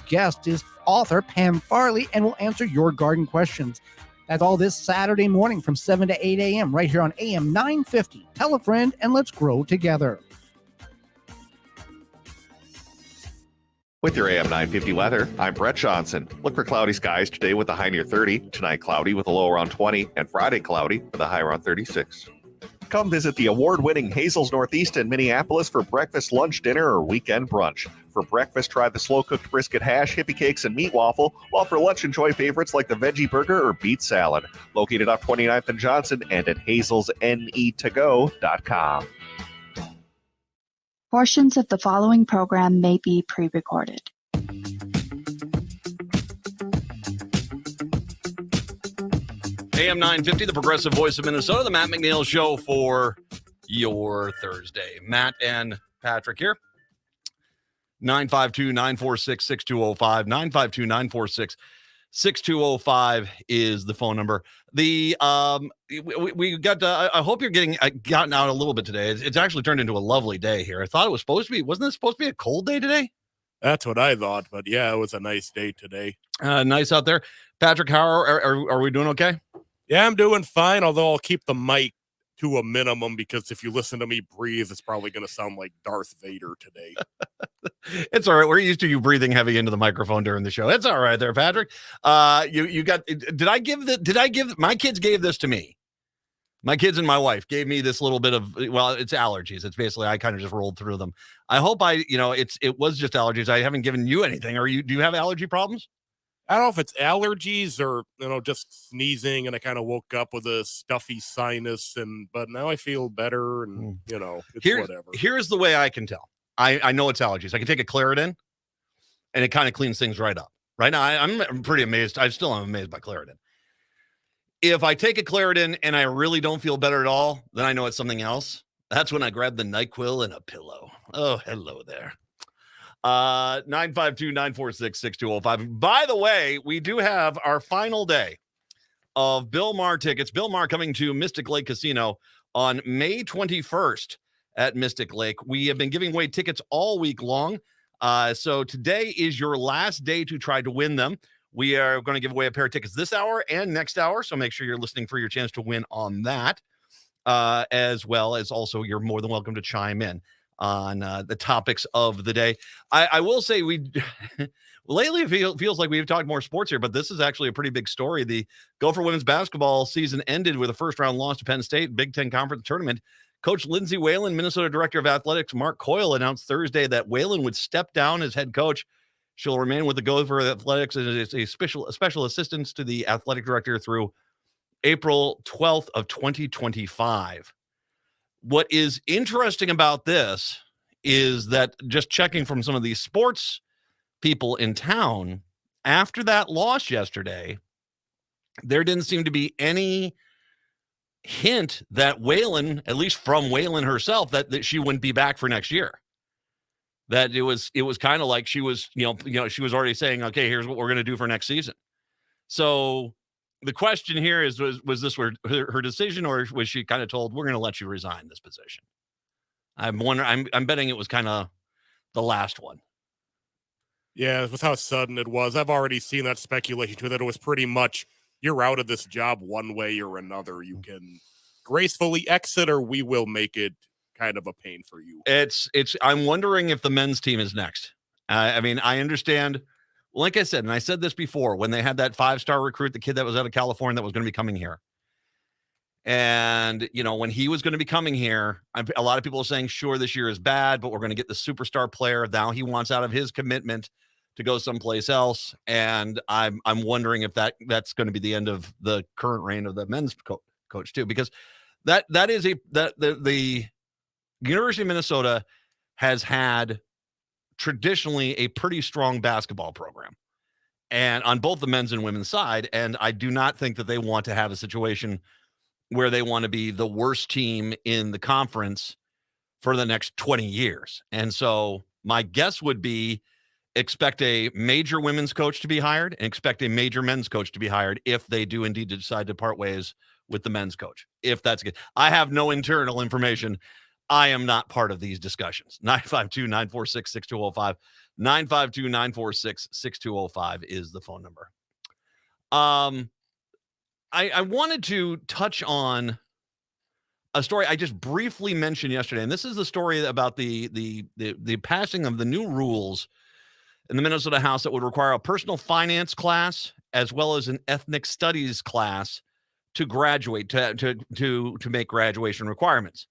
guest is author Pam Farley and will answer your garden questions. That's all this Saturday morning from 7 to 8 a.m. right here on AM 950. Tell a friend and let's grow together. With your AM 950 weather, I'm Brett Johnson. Look for cloudy skies today with a high near 30, tonight cloudy with a low around 20, and Friday cloudy with a high around 36. Come visit the award-winning Hazel's Northeast in Minneapolis for breakfast, lunch, dinner, or weekend brunch. For breakfast, try the slow-cooked brisket hash, hippie cakes, and meat waffle, while for lunch, enjoy favorites like the veggie burger or beet salad. Located off 29th and Johnson and at hazelsnetogo.com. Portions of the following program may be pre-recorded. AM 950, the progressive voice of Minnesota, the Matt McNeil Show for your Thursday. Matt and Patrick here. 952-946-6205. 952-946-6205 is the phone number. We got. I hope you're gotten out a little bit today. It's actually turned into a lovely day here. I thought it was supposed to be. Wasn't it supposed to be a cold day today? That's what I thought, but yeah, it was a nice day today. Nice out there. Patrick, how are we doing? Okay. Yeah, I'm doing fine. Although I'll keep the mic to a minimum because if you listen to me breathe, it's probably going to sound like Darth Vader today. It's all right. We're used to you breathing heavy into the microphone during the show. It's all right there, Patrick. You got, did I give, my kids gave this to me. My kids and my wife gave me this little bit of, well, it's allergies. It's basically, I kind of just rolled through them. I hope it was just allergies. I haven't given you anything. Do you have allergy problems? I don't know if it's allergies or, just sneezing, and I kind of woke up with a stuffy sinus, but now I feel better, and, it's whatever. Here's the way I can tell. I know it's allergies. I can take a Claritin, and it kind of cleans things right up. Right now, I'm pretty amazed. I still am amazed by Claritin. If I take a Claritin and I really don't feel better at all, then I know it's something else. That's when I grab the NyQuil and a pillow. Oh, hello there. 952-946-6205. By the way, we do have our final day of Bill Maher tickets. Bill Maher coming to Mystic Lake Casino on May 21st at Mystic Lake. We have been giving away tickets all week long. So today is your last day to try to win them. We are going to give away a pair of tickets this hour and next hour. So make sure you're listening for your chance to win on that, as well as also you're more than welcome to chime in on the topics of the day. I will say lately it feels like we've talked more sports here, but this is actually a pretty big story. The Gopher women's basketball season ended with a first-round loss to Penn State, Big Ten Conference tournament. Coach Lindsey Whalen, Minnesota Director of Athletics Mark Coyle announced Thursday that Whalen would step down as head coach. She'll remain with the Gopher Athletics as a special assistant to the athletic director through April 12th of 2025. What is interesting about this is that just checking from some of these sports people in town, after that loss yesterday, there didn't seem to be any hint that Whalen, at least from Whalen herself, that she wouldn't be back for next year. That it was kind of like she was, she was already saying, okay, here's what we're going to do for next season. So the question here is, was this her decision, or was she kind of told, we're going to let you resign this position? I'm wondering, I'm betting it was kind of the last one. Yeah, with how sudden it was. I've already seen that speculation too, that it was pretty much, you're out of this job one way or another. You can gracefully exit, or we will make it kind of a pain for you. I'm wondering if the men's team is next. I mean, I understand. Like I said, and I said this before, when they had that 5-star recruit, the kid that was out of California that was going to be coming here. And, when he was going to be coming here, a lot of people are saying, sure, this year is bad, but we're going to get the superstar player. Now he wants out of his commitment to go someplace else. And I'm wondering if that's going to be the end of the current reign of the men's coach too, because the University of Minnesota has had traditionally a pretty strong basketball program, and on both the men's and women's side. And I do not think that they want to have a situation where they want to be the worst team in the conference for the next 20 years. And so my guess would be expect a major women's coach to be hired and expect a major men's coach to be hired if they do indeed decide to part ways with the men's coach. If that's good. I have no internal information I am not part of these discussions. 952-946-6205. 952-946-6205 is the phone number. I wanted to touch on a story I just briefly mentioned yesterday, and this is the story about the passing of the new rules in the Minnesota House that would require a personal finance class as well as an ethnic studies class to graduate, to make graduation requirements.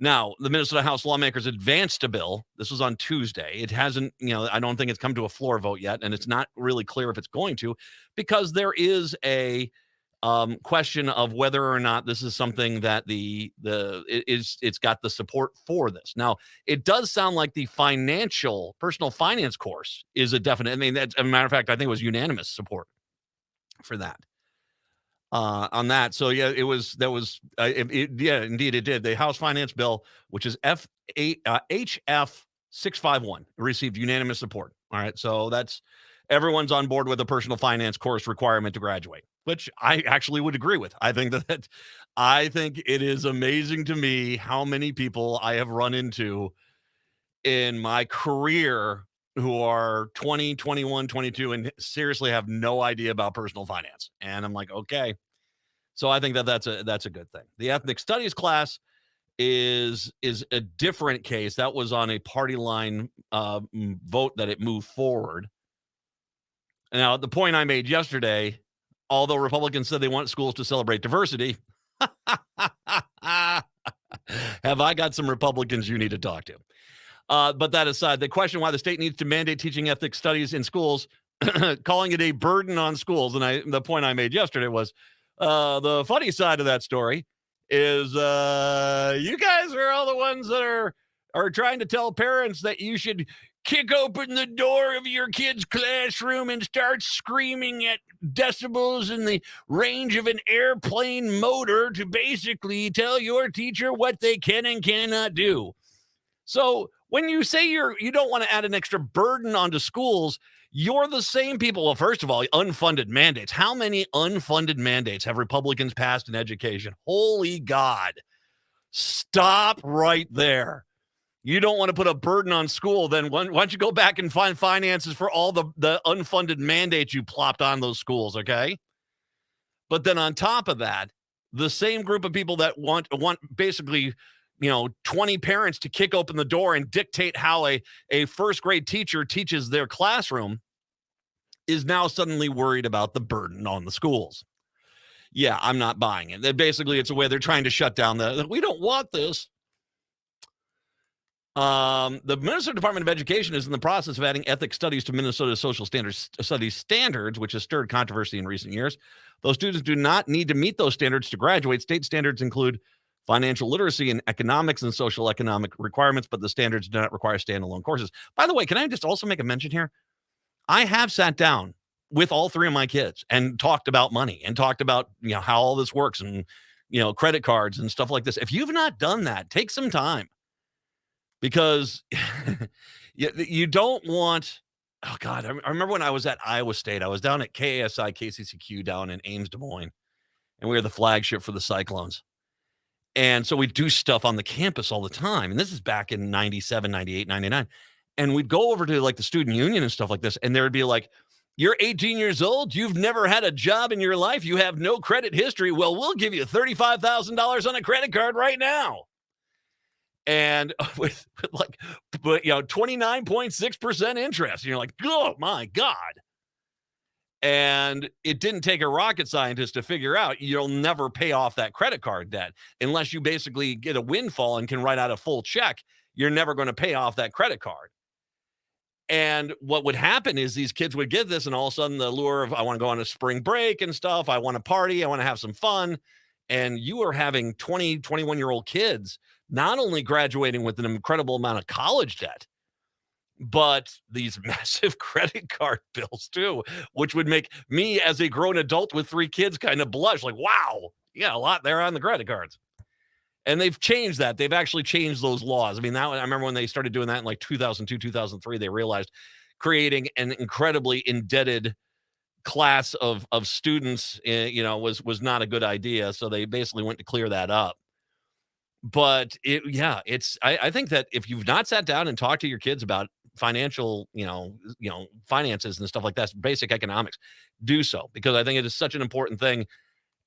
Now, the Minnesota House lawmakers advanced a bill. This was on Tuesday. It hasn't, I don't think it's come to a floor vote yet, and it's not really clear if it's going to, because there is a question of whether or not this is something that it's got the support for this. Now, it does sound like the personal finance course is a definite. I mean, as a matter of fact, I think it was unanimous support for that. On that. So yeah, indeed it did. The House Finance Bill, which is HF 651, received unanimous support. All right. So everyone's on board with a personal finance course requirement to graduate, which I actually would agree with. I think it is amazing to me how many people I have run into in my career who are 20, 21, 22, and seriously have no idea about personal finance. And I'm like, okay. So I think that's a good thing. The ethnic studies class is a different case. That was on a party line vote that it moved forward. Now, the point I made yesterday, although Republicans said they want schools to celebrate diversity, have I got some Republicans you need to talk to? But that aside, they question why the state needs to mandate teaching ethnic studies in schools, calling it a burden on schools. And the point I made yesterday was the funny side of that story is you guys are all the ones that are trying to tell parents that you should kick open the door of your kid's classroom and start screaming at decibels in the range of an airplane motor to basically tell your teacher what they can and cannot do. So when you say you don't want to add an extra burden onto schools, you're the same people. Well, first of all, unfunded mandates. How many unfunded mandates have Republicans passed in education? Holy God. Stop right there. You don't want to put a burden on school, then why don't you go back and find finances for all the unfunded mandates you plopped on those schools, okay? But then on top of that, the same group of people that want basically 20 parents to kick open the door and dictate how a first grade teacher teaches their classroom is now suddenly worried about the burden on the schools. Yeah, I'm not buying it. Basically, it's a way they're trying to shut down we don't want this. The Minnesota Department of Education is in the process of adding ethics studies to Minnesota's social studies standards, which has stirred controversy in recent years. Those students do not need to meet those standards to graduate. State standards include financial literacy and economics and social economic requirements, but the standards do not require standalone courses. By the way, can I just also make a mention here? I have sat down with all three of my kids and talked about money and talked about, how all this works and, credit cards and stuff like this. If you've not done that, take some time, because you don't want, oh God, I remember when I was at Iowa State, I was down at KASI, KCCQ down in Ames, Des Moines, and we were the flagship for the Cyclones. And so we do stuff on the campus all the time. And this is back in 97, 98, 99. And we'd go over to like the student union and stuff like this. And there would be like, you're 18 years old. You've never had a job in your life. You have no credit history. Well, we'll give you $35,000 on a credit card right now. And with 29.6% interest. And you're like, oh my God. And it didn't take a rocket scientist to figure out you'll never pay off that credit card debt unless you basically get a windfall and can write out a full check. You're never going to pay off that credit card. And what would happen is these kids would get this, and all of a sudden the lure of, I want to go on a spring break and stuff. I want to party. I want to have some fun. And you are having 20, 21-year-old kids not only graduating with an incredible amount of college debt, but these massive credit card bills too, which would make me as a grown adult with 3 kids kind of blush like, wow, yeah, a lot there on the credit cards. And they've changed that. They've actually changed those laws. I mean, I remember when they started doing that in like 2002, 2003, they realized creating an incredibly indebted class of students, was not a good idea. So they basically went to clear that up. But I think that if you've not sat down and talked to your kids about financial, finances and stuff like that, basic economics, do so, because I think it is such an important thing.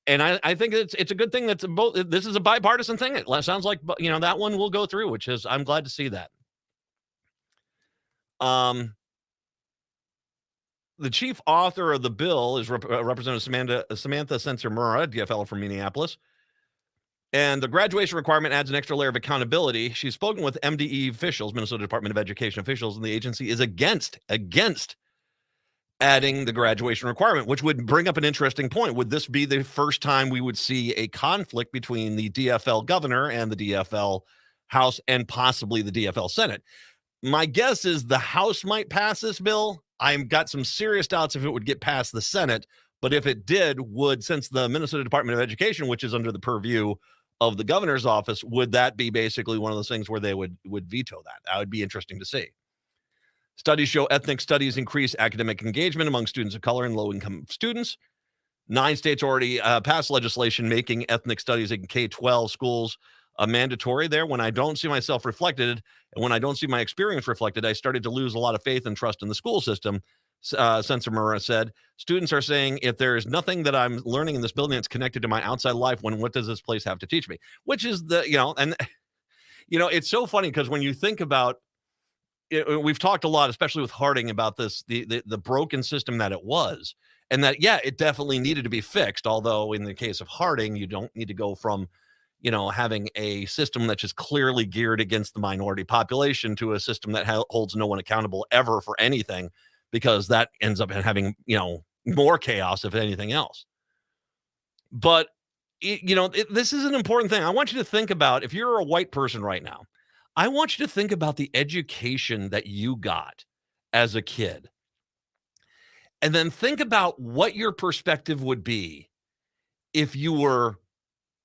And I think it's a good thing that this is a bipartisan thing. It sounds like, that one will go through, which is, I'm glad to see that. The chief author of the bill is Representative Samantha Sensor-Murrah, DFL from Minneapolis. And the graduation requirement adds an extra layer of accountability. She's spoken with MDE officials, Minnesota Department of Education officials, and the agency is against adding the graduation requirement, which would bring up an interesting point. Would this be the first time we would see a conflict between the DFL governor and the DFL House and possibly the DFL Senate? My guess is the House might pass this bill. I've got some serious doubts if it would get past the Senate, but if it did, since the Minnesota Department of Education, which is under the purview of the governor's office, would that be basically one of those things where they would veto that? That would be interesting to see. Studies show ethnic studies increase academic engagement among students of color and low-income students. 9 states already passed legislation making ethnic studies in K-12 schools mandatory there. When I don't see myself reflected and when I don't see my experience reflected, I started to lose a lot of faith and trust in the school system. Sensor-Murrah said, students are saying, if there is nothing that I'm learning in this building that's connected to my outside life, what does this place have to teach me? Which is it's so funny because when you think about it, we've talked a lot, especially with Harding, about this, the broken system that it was, and that, it definitely needed to be fixed. Although in the case of Harding, you don't need to go from, having a system that's just clearly geared against the minority population to a system that holds no one accountable ever for anything, because that ends up having, more chaos, if anything else. But, this is an important thing. I want you to think about, if you're a white person right now, I want you to think about the education that you got as a kid. And then think about what your perspective would be if you were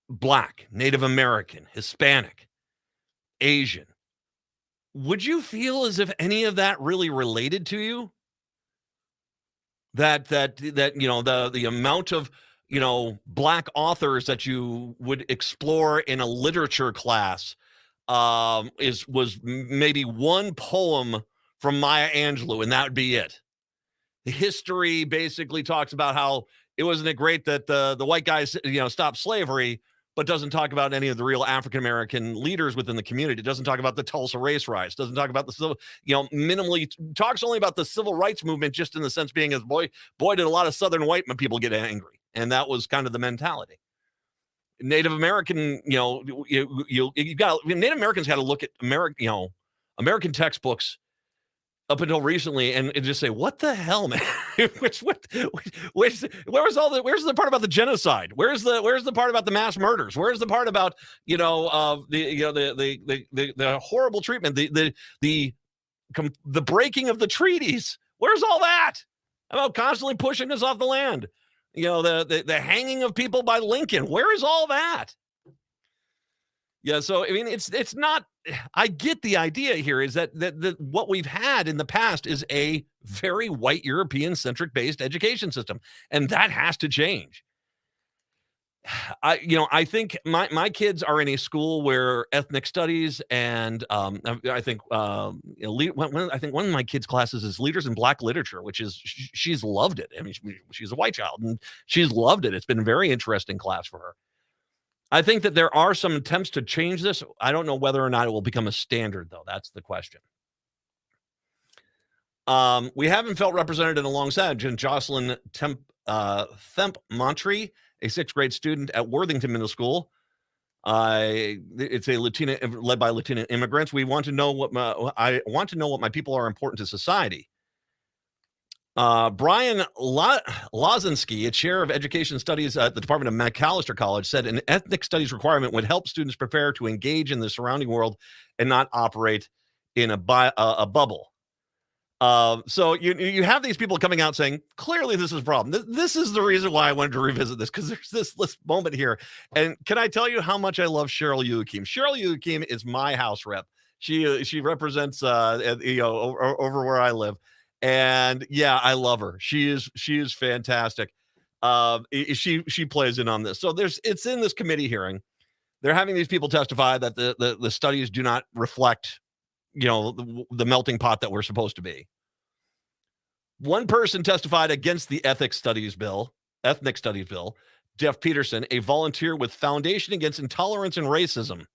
Black, Native American, Hispanic, Asian. Would you feel as if any of that really related to you? That the amount of Black authors that you would explore in a literature class was maybe one poem from Maya Angelou, and that would be it. The history basically talks about how wasn't it great that the white guys stopped slavery, but doesn't talk about any of the real African American leaders within the community. It doesn't talk about the Tulsa race riots. Doesn't talk about the civil, minimally talks only about the civil rights movement, just in the sense being as boy did a lot of Southern white people get angry, and that was kind of the mentality. Native American, you got Native Americans had to look at American textbooks up until recently and just say, what the hell, man? Where's the part about the genocide? Where's the part about the mass murders? Where's the part about, the horrible treatment, the breaking of the treaties? Where's all that about constantly pushing us off the land? The hanging of people by Lincoln. Where is all that? Yeah, so I mean, it's not. I get the idea here is that what we've had in the past is a very white European-centric based education system, and that has to change. I think my kids are in a school where ethnic studies and I think one of my kids' classes is leaders in Black literature, which is she's loved it. I mean, she's a white child and she's loved it. It's been a very interesting class for her. I think that there are some attempts to change this. I don't know whether or not it will become a standard, though. That's the question. We haven't felt represented in a long time. Jocelyn Themp Montree, a 6th grade student at Worthington Middle School. It's a Latina led by Latina immigrants. I want to know what my people are important to society. Brian Lozinski, a chair of education studies at the Department of Macalester College, said an ethnic studies requirement would help students prepare to engage in the surrounding world and not operate in a bubble. So you have these people coming out saying, clearly this is a problem. This is the reason why I wanted to revisit this, because there's this moment here. And can I tell you how much I love Cheryl Yuakim? Cheryl Yuakim is my house rep. She represents over where I live. And yeah, I love her. She is fantastic. She plays in on this. So it's in this committee hearing. They're having these people testify that the studies do not reflect, the melting pot that we're supposed to be. One person testified against the ethnic studies bill, Jeff Peterson, a volunteer with Foundation Against Intolerance and Racism,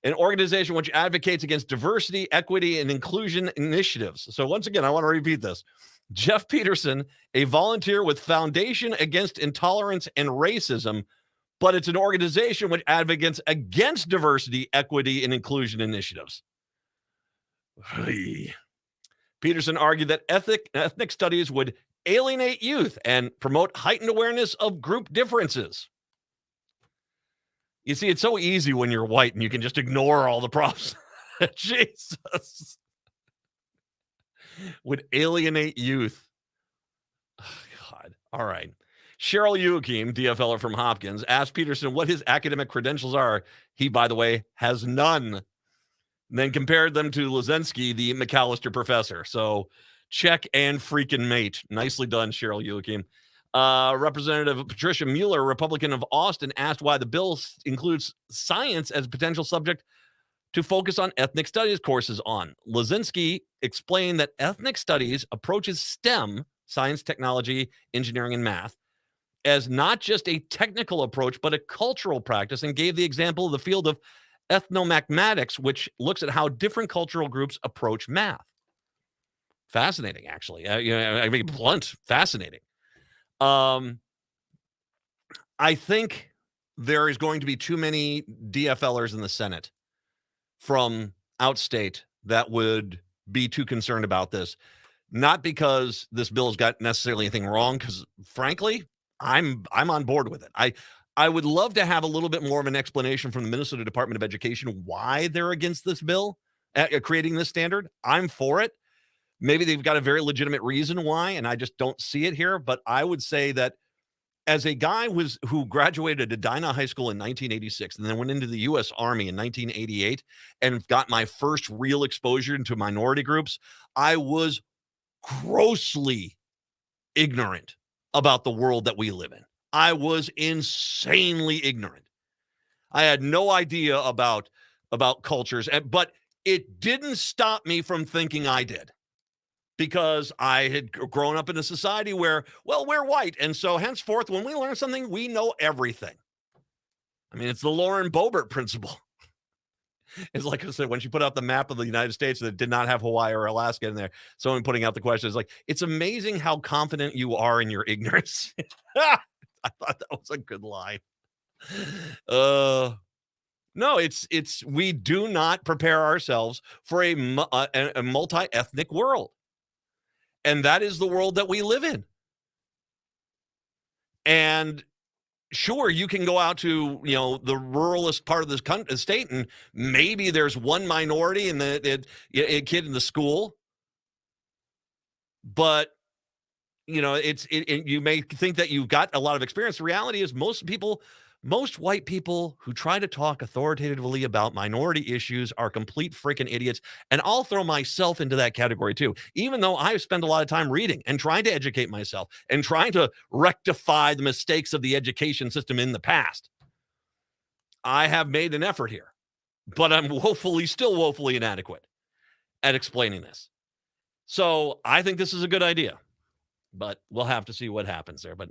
an organization which advocates against diversity, equity, and inclusion initiatives. So once again, I want to repeat this. Jeff Peterson, a volunteer with Foundation Against Intolerance and Racism, but it's an organization which advocates against diversity, equity, and inclusion initiatives. Peterson argued that ethnic studies would alienate youth and promote heightened awareness of group differences. You see, it's so easy when you're white and you can just ignore all the problems. Jesus. Would alienate youth. Oh, God. All right. Cheryl Joachim, DFLer from Hopkins, asked Peterson what his academic credentials are. He, by the way, has none. And then compared them to Lazinski, the McAllister professor. So check and freaking mate. Nicely done, Cheryl Joachim. Representative Patricia Mueller, Republican of Austin, asked why the bill includes science as a potential subject to focus on ethnic studies courses on. Lazinski explained that ethnic studies approaches STEM, science, technology, engineering, and math, as not just a technical approach, but a cultural practice, and gave the example of the field of ethnomathematics, which looks at how different cultural groups approach math. Fascinating, actually. I mean, blunt, fascinating. I think there is going to be too many DFLers in the Senate from outstate that would be too concerned about this. Not because this bill's got necessarily anything wrong, because frankly, I'm on board with it. I would love to have a little bit more of an explanation from the Minnesota Department of Education why they're against this bill, creating this standard. I'm for it. Maybe they've got a very legitimate reason why, and I just don't see it here. But I would say that as a guy who graduated Edina High School in 1986 and then went into the U.S. Army in 1988 and got my first real exposure into minority groups, I was grossly ignorant about the world that we live in. I was insanely ignorant. I had no idea about cultures, but it didn't stop me from thinking I did, because I had grown up in a society where, well, we're white, and so henceforth, when we learn something, we know everything. I mean, it's the Lauren Boebert principle. It's like I said, when she put out the map of the United States that did not have Hawaii or Alaska in there, someone putting out the question is like, it's amazing how confident you are in your ignorance. I thought that was a good line. No, it's we do not prepare ourselves for a multi-ethnic world. And that is the world that we live in. And sure, you can go out to, the ruralist part of this state, and maybe there's one minority in a kid in the school. But, you may think that you've got a lot of experience. The reality is most white people who try to talk authoritatively about minority issues are complete freaking idiots. And I'll throw myself into that category too, even though I've spent a lot of time reading and trying to educate myself and trying to rectify the mistakes of the education system in the past. I have made an effort here, but I'm still woefully inadequate at explaining this. So I think this is a good idea, but we'll have to see what happens there. But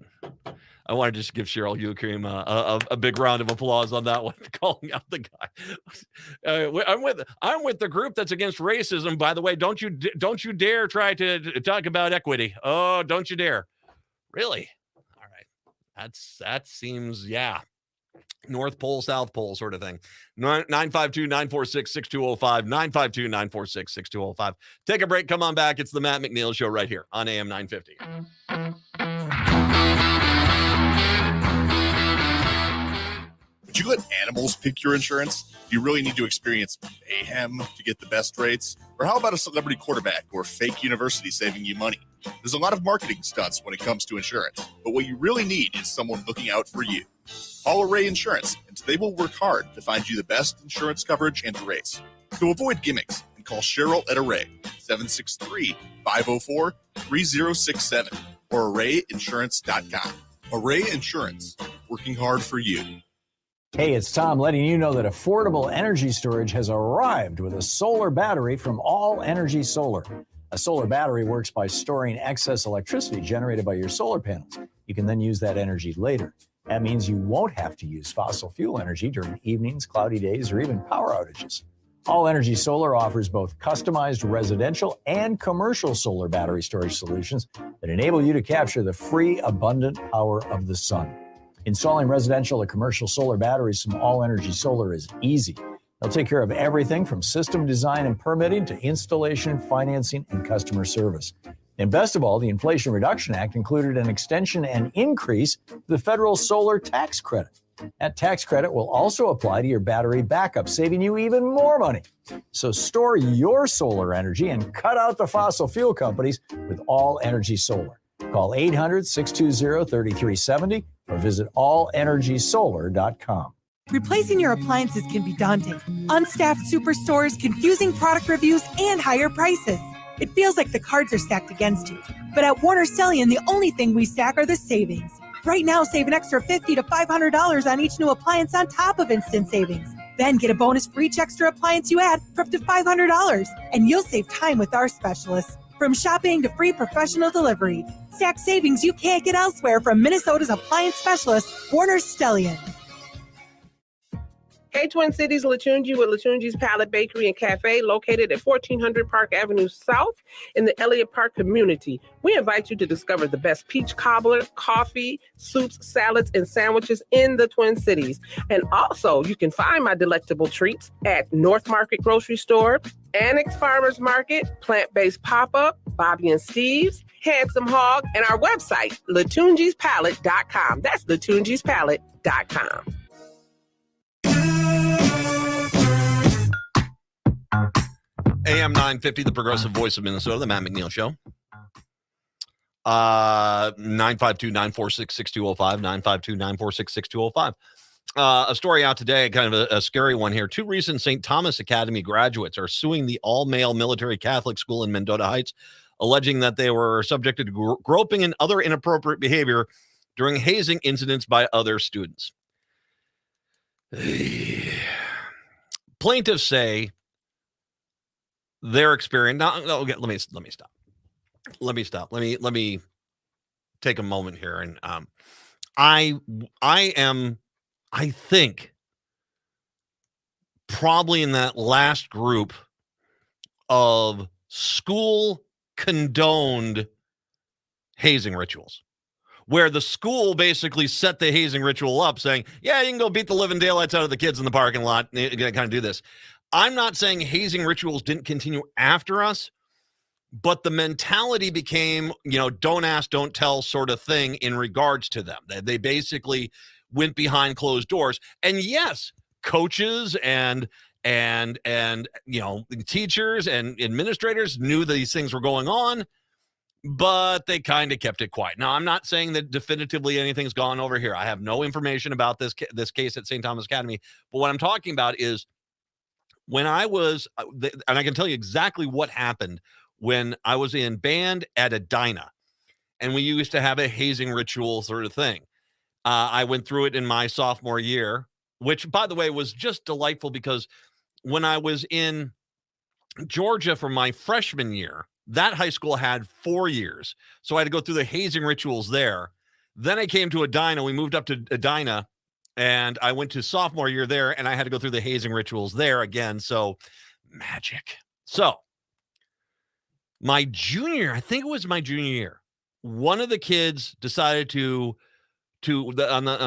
I want to just give Cheryl Joachim a big round of applause on that one, calling out the guy. I'm with the group that's against racism. By the way, don't you dare try to talk about equity. Oh, don't you dare! Really? All right. That seems North Pole, South Pole sort of thing. 952-946-6205. 952-946-6205. Take a break. Come on back. It's the Matt McNeil Show right here on AM 950. Would you let animals pick your insurance? Do you really need to experience mayhem to get the best rates? Or how about a celebrity quarterback or fake university saving you money? There's a lot of marketing stunts when it comes to insurance, but what you really need is someone looking out for you. Call Array Insurance, and they will work hard to find you the best insurance coverage and rates. So avoid gimmicks and call Cheryl at Array, 763-504-3067, or arrayinsurance.com. Array Insurance, working hard for you. Hey, it's Tom letting you know that affordable energy storage has arrived with a solar battery from All Energy Solar. A solar battery works by storing excess electricity generated by your solar panels. You can then use that energy later. That means you won't have to use fossil fuel energy during evenings, cloudy days, or even power outages. All Energy Solar offers both customized residential and commercial solar battery storage solutions that enable you to capture the free, abundant power of the sun. Installing residential or commercial solar batteries from All Energy Solar is easy. They'll take care of everything from system design and permitting to installation, financing, and customer service. And best of all, the Inflation Reduction Act included an extension and increase to the federal solar tax credit. That tax credit will also apply to your battery backup, saving you even more money. So store your solar energy and cut out the fossil fuel companies with All Energy Solar. Call 800-620-3370 or visit allenergysolar.com. Replacing your appliances can be daunting. Unstaffed superstores, confusing product reviews, and higher prices. It feels like the cards are stacked against you. But at Warner Stellian, the only thing we stack are the savings. Right now, save an extra $50 to $500 on each new appliance on top of instant savings. Then get a bonus for each extra appliance you add for up to $500. And you'll save time with our specialists. From shopping to free professional delivery. Stack savings you can't get elsewhere from Minnesota's appliance specialist, Warner Stellian. Hey, Twin Cities, Latunji with Latunji's Palette Bakery and Cafe, located at 1400 Park Avenue South in the Elliott Park community. We invite you to discover the best peach cobbler, coffee, soups, salads, and sandwiches in the Twin Cities. And also, you can find my delectable treats at North Market Grocery Store, Annex Farmers Market, Plant-Based Pop-Up, Bobby and Steve's, Handsome Hog, and our website, latunjispalette.com. That's latunjispalette.com. AM 950, the progressive voice of Minnesota, the Matt McNeil Show. 952-946-6205, 952-946-6205. A story out today, kind of a scary one here. 2 recent St. Thomas Academy graduates are suing the all-male military Catholic school in Mendota Heights, alleging that they were subjected to groping and other inappropriate behavior during hazing incidents by other students. Plaintiffs say their experience. Now, okay, let me stop. Let me take a moment here, and I think probably in that last group of school condoned hazing rituals, where the school basically set the hazing ritual up saying, yeah, you can go beat the living daylights out of the kids in the parking lot. You're going to kind of do this. I'm not saying hazing rituals didn't continue after us, but the mentality became, don't ask, don't tell sort of thing in regards to them. They basically went behind closed doors. And yes, coaches and teachers and administrators knew these things were going on, but they kind of kept it quiet. Now, I'm not saying that definitively anything's gone over here. I have no information about this case at St. Thomas Academy, but what I'm talking about is when I was, and I can tell you exactly what happened when I was in band at Edina, and we used to have a hazing ritual sort of thing. I went through it in my sophomore year, which, by the way, was just delightful because when I was in Georgia for my freshman year, that high school had 4 years. So I had to go through the hazing rituals there. Then I came to Edina. We moved up to Edina, and I went to sophomore year there, and I had to go through the hazing rituals there again. So magic. So I think it was my junior year, one of the kids decided on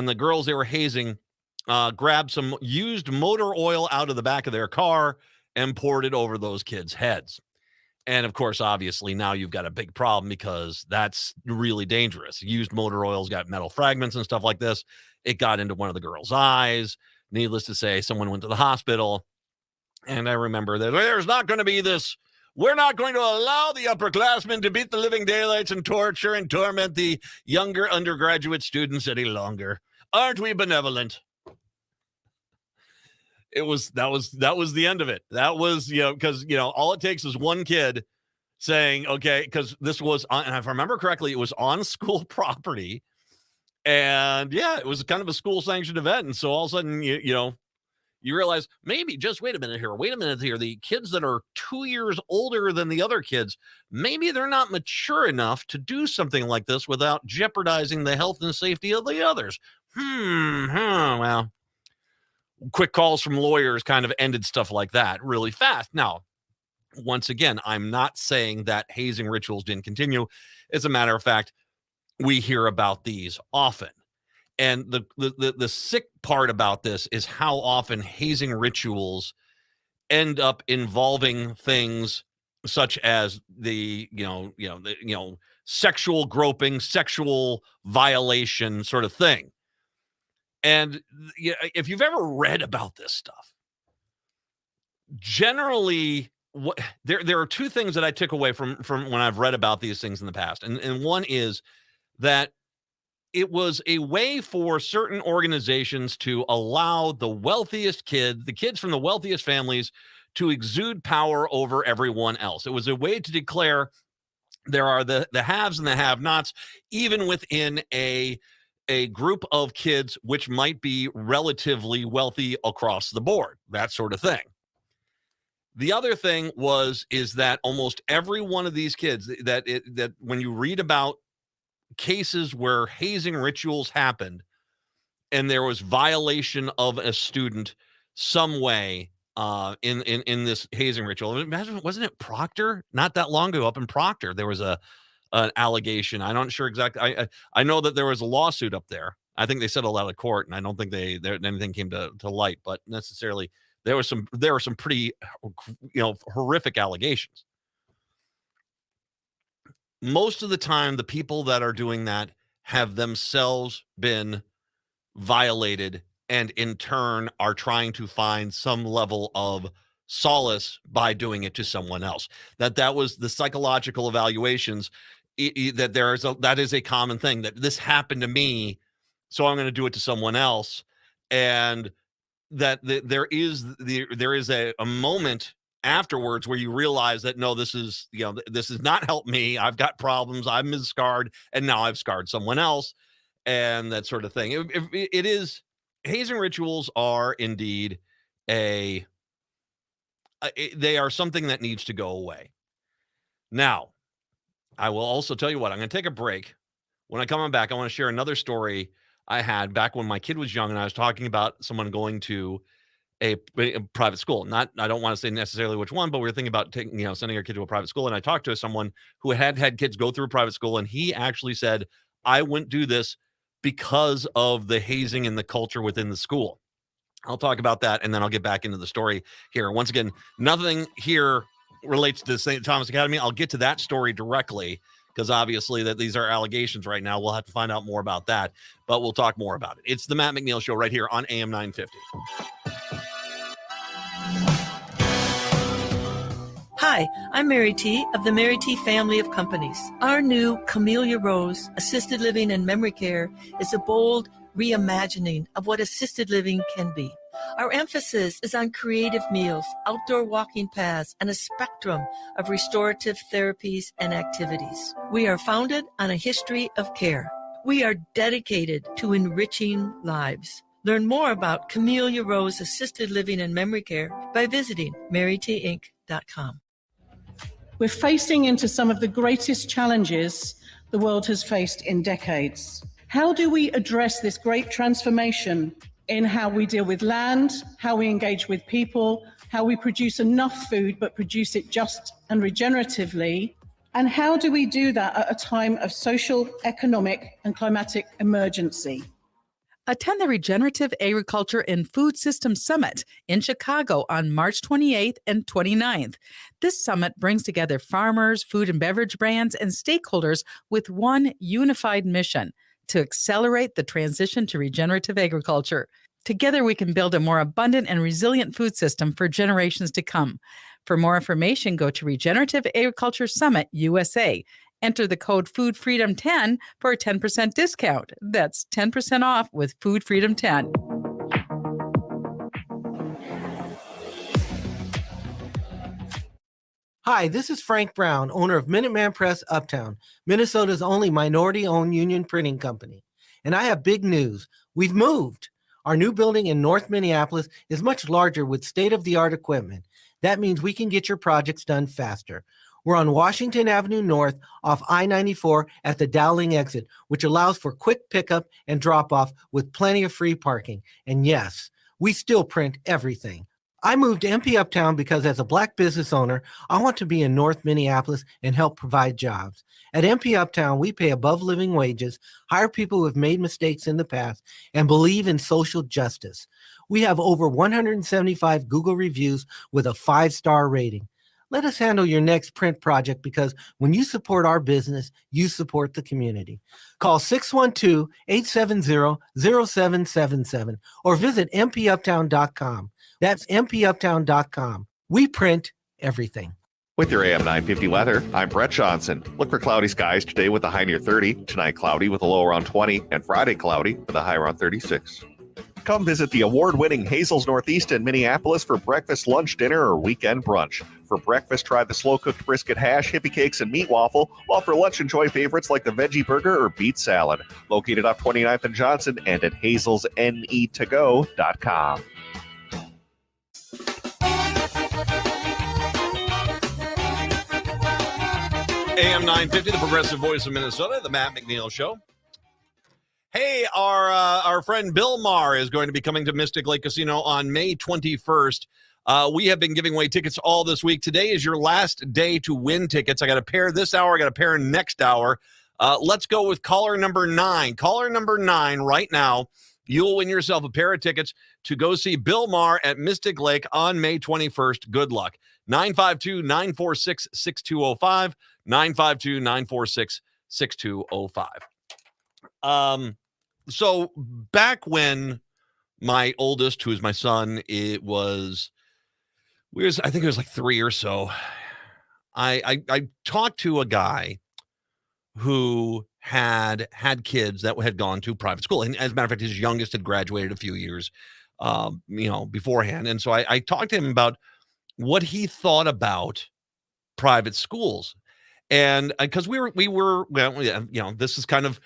the girls they were hazing, grab some used motor oil out of the back of their car and poured it over those kids' heads. And of course, obviously, now you've got a big problem because that's really dangerous. Used motor oil's got metal fragments and stuff like this. It got into one of the girls' eyes. Needless to say, someone went to the hospital. And I remember that there's not going to be this. We're not going to allow the upperclassmen to beat the living daylights and torture and torment the younger undergraduate students any longer. Aren't we benevolent? That was the end of it. That was, because, all it takes is one kid saying, okay, because this was, and if I remember correctly, it was on school property. And yeah, it was kind of a school sanctioned event. And so all of a sudden, you realize maybe just wait a minute here. The kids that are 2 years older than the other kids, maybe they're not mature enough to do something like this without jeopardizing the health and safety of the others. Well, quick calls from lawyers kind of ended stuff like that really fast. Now, once again, I'm not saying that hazing rituals didn't continue. As a matter of fact, we hear about these often. And the sick part about this is how often hazing rituals end up involving things such as the sexual groping, sexual violation sort of thing. And if you've ever read about this stuff, generally there are two things that I took away from when I've read about these things in the past. And one is that it was a way for certain organizations to allow the wealthiest kids, the kids from the wealthiest families, to exude power over everyone else. It was a way to declare there are the haves and the have-nots, even within a group of kids which might be relatively wealthy across the board, that sort of thing. The other thing is that almost every one of these kids that when you read about cases where hazing rituals happened and there was violation of a student some way in this hazing ritual. Imagine, wasn't it Proctor? Not that long ago up in Proctor, there was an allegation. I'm not sure exactly. I know that there was a lawsuit up there. I think they settled out of court, and I don't think anything came to light, but necessarily there were some pretty horrific allegations. Most of the time, the people that are doing that have themselves been violated and in turn are trying to find some level of solace by doing it to someone else. That was the psychological evaluations, that is a common thing, that this happened to me, so I'm going to do it to someone else. And that there is a moment afterwards where you realize that no, this is not helped me. I've got problems. I'm scarred, and now I've scarred someone else, and that sort of thing. It is, hazing rituals are indeed they are something that needs to go away. Now, I will also tell you what, I'm going to take a break. When I come back, I want to share another story I had back when my kid was young, and I was talking about someone going to a private school. I don't want to say necessarily which one, but we were thinking about sending our kid to a private school. And I talked to someone who had kids go through a private school, and he actually said, I wouldn't do this because of the hazing and the culture within the school. I'll talk about that, and then I'll get back into the story here. Once again, nothing here relates to St. Thomas Academy. I'll get to that story directly, because obviously that these are allegations right now. We'll have to find out more about that, but we'll talk more about it. It's the Matt McNeil Show right here on AM 950. Hi, I'm Mary T. of the Mary T. family of companies. Our new Camellia Rose Assisted Living and Memory Care is a bold reimagining of what assisted living can be. Our emphasis is on creative meals, outdoor walking paths, and a spectrum of restorative therapies and activities. We are founded on a history of care. We are dedicated to enriching lives. Learn more about Camellia Rose Assisted Living and Memory Care by visiting marytinc.com. We're facing into some of the greatest challenges the world has faced in decades. How do we address this great transformation in how we deal with land, how we engage with people, how we produce enough food but produce it just and regeneratively? And how do we do that at a time of social, economic, and climatic emergency? Attend the Regenerative Agriculture and Food Systems Summit in Chicago on March 28th and 29th. This summit brings together farmers, food and beverage brands, and stakeholders with one unified mission: to accelerate the transition to regenerative agriculture. Together, we can build a more abundant and resilient food system for generations to come. For more information, go to Regenerative Agriculture Summit USA. Enter the code FoodFreedom10 for a 10% discount. That's 10% off with Food Freedom 10. Hi, this is Frank Brown, owner of Minuteman Press Uptown, Minnesota's only minority-owned union printing company. And I have big news. We've moved. Our new building in North Minneapolis is much larger with state-of-the-art equipment. That means we can get your projects done faster. We're on Washington Avenue North off I-94 at the Dowling exit, which allows for quick pickup and drop-off with plenty of free parking. And yes, we still print everything. I moved to MP Uptown because as a Black business owner, I want to be in North Minneapolis and help provide jobs. At MP Uptown, we pay above living wages, hire people who have made mistakes in the past, and believe in social justice. We have over 175 Google reviews with a 5-star rating. Let us handle your next print project because when you support our business, you support the community. Call 612-870-0777 or visit mpuptown.com. That's mpuptown.com. We print everything. With your AM 950 weather, I'm Brett Johnson. Look for cloudy skies today with a high near 30, tonight cloudy with a low around 20, and Friday cloudy with a high around 36. Come visit the award-winning Hazel's Northeast in Minneapolis for breakfast, lunch, dinner, or weekend brunch. For breakfast, try the slow-cooked brisket hash, hippie cakes, and meat waffle, while for lunch, enjoy favorites like the veggie burger or beet salad. Located off 29th and Johnson and at hazelsnetogo.com. AM 950, the progressive voice of Minnesota, the Matt McNeil Show. Hey, our friend Bill Maher is going to be coming to Mystic Lake Casino on May 21st. We have been giving away tickets all this week. Today is your last day to win tickets. I got a pair this hour. I got a pair next hour. Let's go with caller number 9. Caller number 9 right now. You'll win yourself a pair of tickets to go see Bill Maher at Mystic Lake on May 21st. Good luck. 952-946-6205. 952-946-6205. So back when my oldest, who is my son, I think it was like 3 or so, I talked to a guy who had kids that had gone to private school. And as a matter of fact, his youngest had graduated a few years, beforehand. And so I talked to him about what he thought about private schools. And because we were, this is kind of,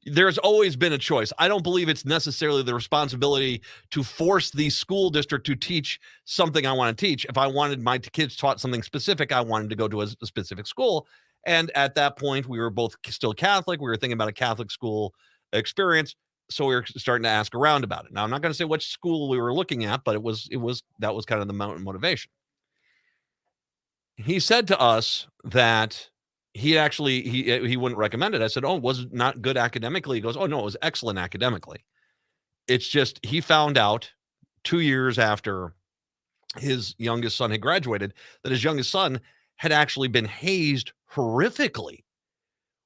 there's always been a choice. I don't believe it's necessarily the responsibility to force the school district to teach something I want to teach. If I wanted my kids taught something specific, I wanted to go to a specific school. And at that point, we were both still Catholic. We were thinking about a Catholic school experience. So we were starting to ask around about it. Now, I'm not going to say which school we were looking at, but that was kind of the motivation. He said to us that he wouldn't recommend it. I said, "Oh, was it not good academically?" He goes, "Oh no, it was excellent academically. It's just he found out 2 years after his youngest son had graduated that his youngest son had actually been hazed horrifically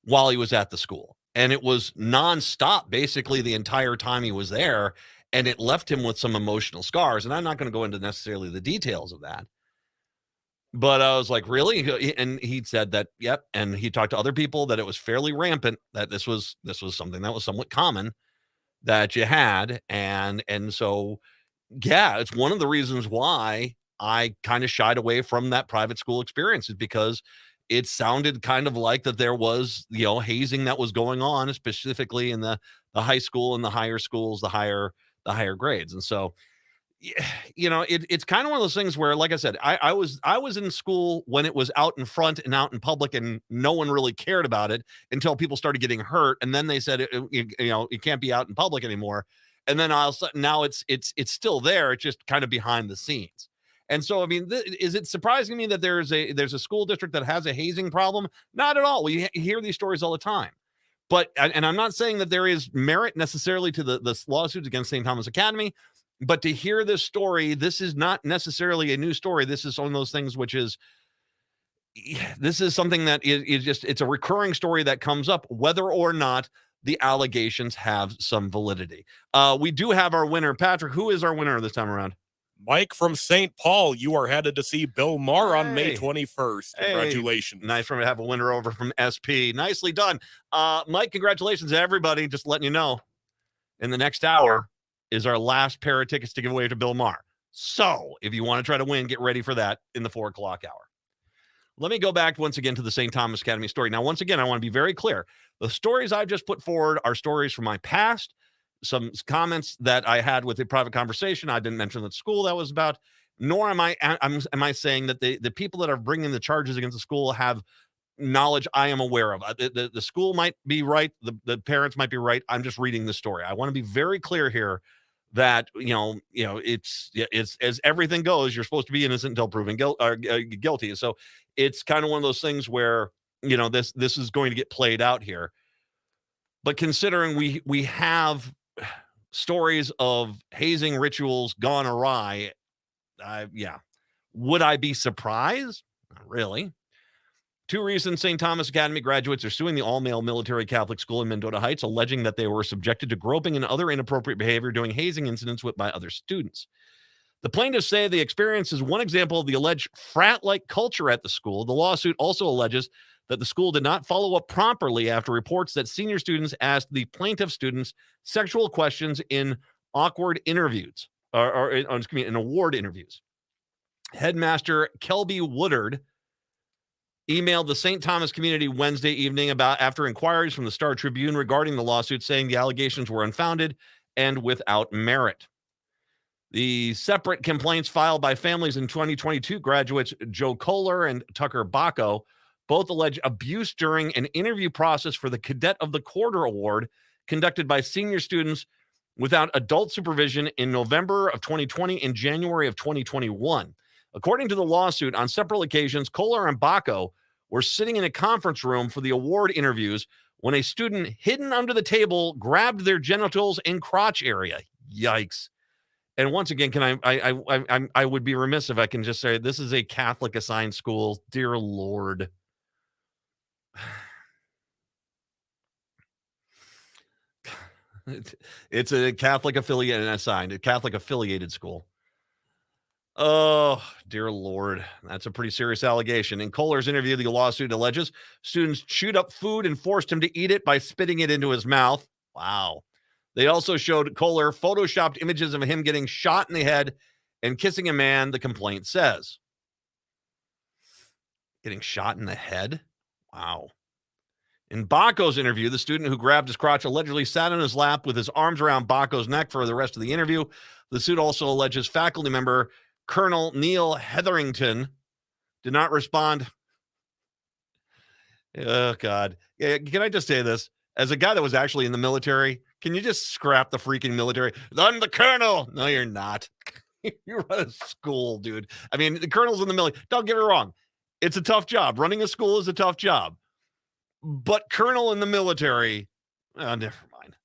while he was at the school. And it was nonstop basically the entire time he was there. And it left him with some emotional scars. And I'm not going to go into necessarily the details of that. But I was like, really? And he said that, yep. And he talked to other people that it was fairly rampant, that this was something that was somewhat common that you had. And so, yeah, it's one of the reasons why I kind of shied away from that private school experience, is because it sounded kind of like that there was, hazing that was going on, specifically in the high school and the higher schools, the higher grades. And so, it's kind of one of those things where, like I said, I was in school when it was out in front and out in public, and no one really cared about it until people started getting hurt, and then they said it can't be out in public anymore. And then now it's still there. It's just kind of behind the scenes. And so, I mean, is it surprising me that there's a school district that has a hazing problem? Not at all. We hear these stories all the time. But, and I'm not saying that there is merit necessarily to the lawsuits against St. Thomas Academy, but to hear this story, this is not necessarily a new story. This is one of those things this is something that it's a recurring story that comes up, whether or not the allegations have some validity. We do have our winner. Patrick, who is our winner this time around? Mike from St. Paul, you are headed to see Bill Maher on May 21st. Congratulations. Hey, nice for me to have a winner over from SP. Nicely done. Mike, congratulations to everybody. Just letting you know, in the next hour is our last pair of tickets to give away to Bill Maher. So if you want to try to win, get ready for that in the 4 o'clock hour. Let me go back once again to the St. Thomas Academy story. Now, once again, I want to be very clear. The stories I've just put forward are stories from my past, some comments that I had with a private conversation. I didn't mention the school that was about, nor am I saying that the people that are bringing the charges against the school have knowledge I am aware of. The school might be right. The parents might be right. I'm just reading the story. I want to be very clear here that, it's as everything goes, you're supposed to be innocent until proven guilty. So it's kind of one of those things where, this is going to get played out here. But considering we have stories of hazing rituals gone awry, would I be surprised? Not really. 2 recent St. Thomas Academy graduates are suing the all-male military Catholic school in Mendota Heights, alleging that they were subjected to groping and other inappropriate behavior during hazing incidents by other students. The plaintiffs say the experience is one example of the alleged frat-like culture at the school. The lawsuit also alleges that the school did not follow up properly after reports that senior students asked the plaintiff students sexual questions in awkward interviews, in award interviews. Headmaster Kelby Woodard emailed the St. Thomas community Wednesday evening after inquiries from the Star Tribune regarding the lawsuit, saying the allegations were unfounded and without merit. The separate complaints filed by families in 2022 graduates Joe Kohler and Tucker Bacco both allege abuse during an interview process for the Cadet of the Quarter Award conducted by senior students without adult supervision in November of 2020 and January of 2021. According to the lawsuit, on several occasions, Kohler and Bacco were sitting in a conference room for the award interviews when a student hidden under the table grabbed their genitals and crotch area. Yikes. And once again, I would be remiss if I can just say this is a Catholic assigned school. Dear Lord. It's a Catholic affiliated school. Oh, dear Lord. That's a pretty serious allegation. In Kohler's interview, the lawsuit alleges students chewed up food and forced him to eat it by spitting it into his mouth. Wow. They also showed Kohler photoshopped images of him getting shot in the head and kissing a man, the complaint says. Getting shot in the head? Wow. In Bacco's interview, the student who grabbed his crotch allegedly sat on his lap with his arms around Bacco's neck for the rest of the interview. The suit also alleges faculty member Colonel Neil Hetherington did not respond. Oh, God. Yeah, can I just say this? As a guy that was actually in the military, can you just scrap the freaking military? I'm the colonel. No, you're not. You're at a school, dude. I mean, the colonel's in the military. Don't get me wrong. It's a tough job. Running a school is a tough job. But colonel in the military, never mind.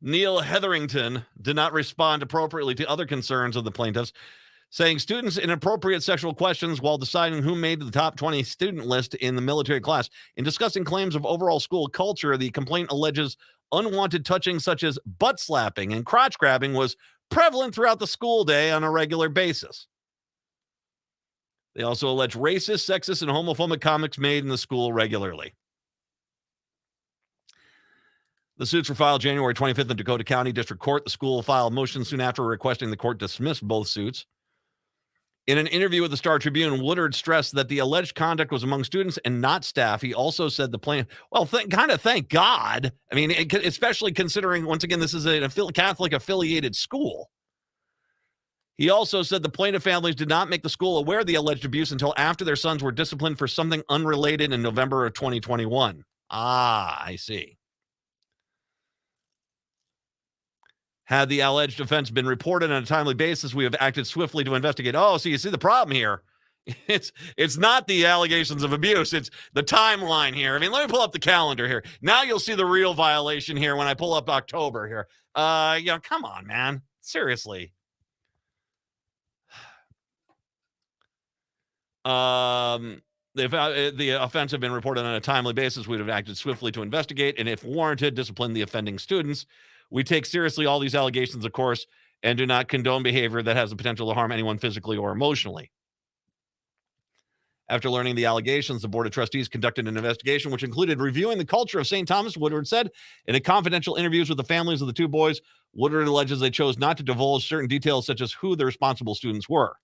Neil Hetherington did not respond appropriately to other concerns of the plaintiffs, saying students inappropriate sexual questions while deciding who made the top 20 student list in the military class. In discussing claims of overall school culture, the complaint alleges unwanted touching such as butt slapping and crotch grabbing was prevalent throughout the school day on a regular basis. They also allege racist, sexist, and homophobic comments made in the school regularly. The suits were filed January 25th in Dakota County District Court. The school filed a motion soon after requesting the court dismiss both suits. In an interview with the Star Tribune, Woodard stressed that the alleged conduct was among students and not staff. He also said the plan, thank God. I mean, especially considering, once again, this is a Catholic affiliated school. He also said the plaintiff families did not make the school aware of the alleged abuse until after their sons were disciplined for something unrelated in November of 2021. Ah, I see. Had the alleged offense been reported on a timely basis, we have acted swiftly to investigate. Oh, so you see the problem here. It's not the allegations of abuse. It's the timeline here. I mean, let me pull up the calendar here. Now you'll see the real violation here when I pull up October here. Come on, man. Seriously. If the offense had been reported on a timely basis, we would have acted swiftly to investigate and, if warranted, discipline the offending students. We take seriously all these allegations, of course, and do not condone behavior that has the potential to harm anyone physically or emotionally. After learning the allegations, the Board of Trustees conducted an investigation, which included reviewing the culture of St. Thomas, Woodward said. In a confidential interviews with the families of the two boys, Woodward alleges they chose not to divulge certain details, such as who the responsible students were.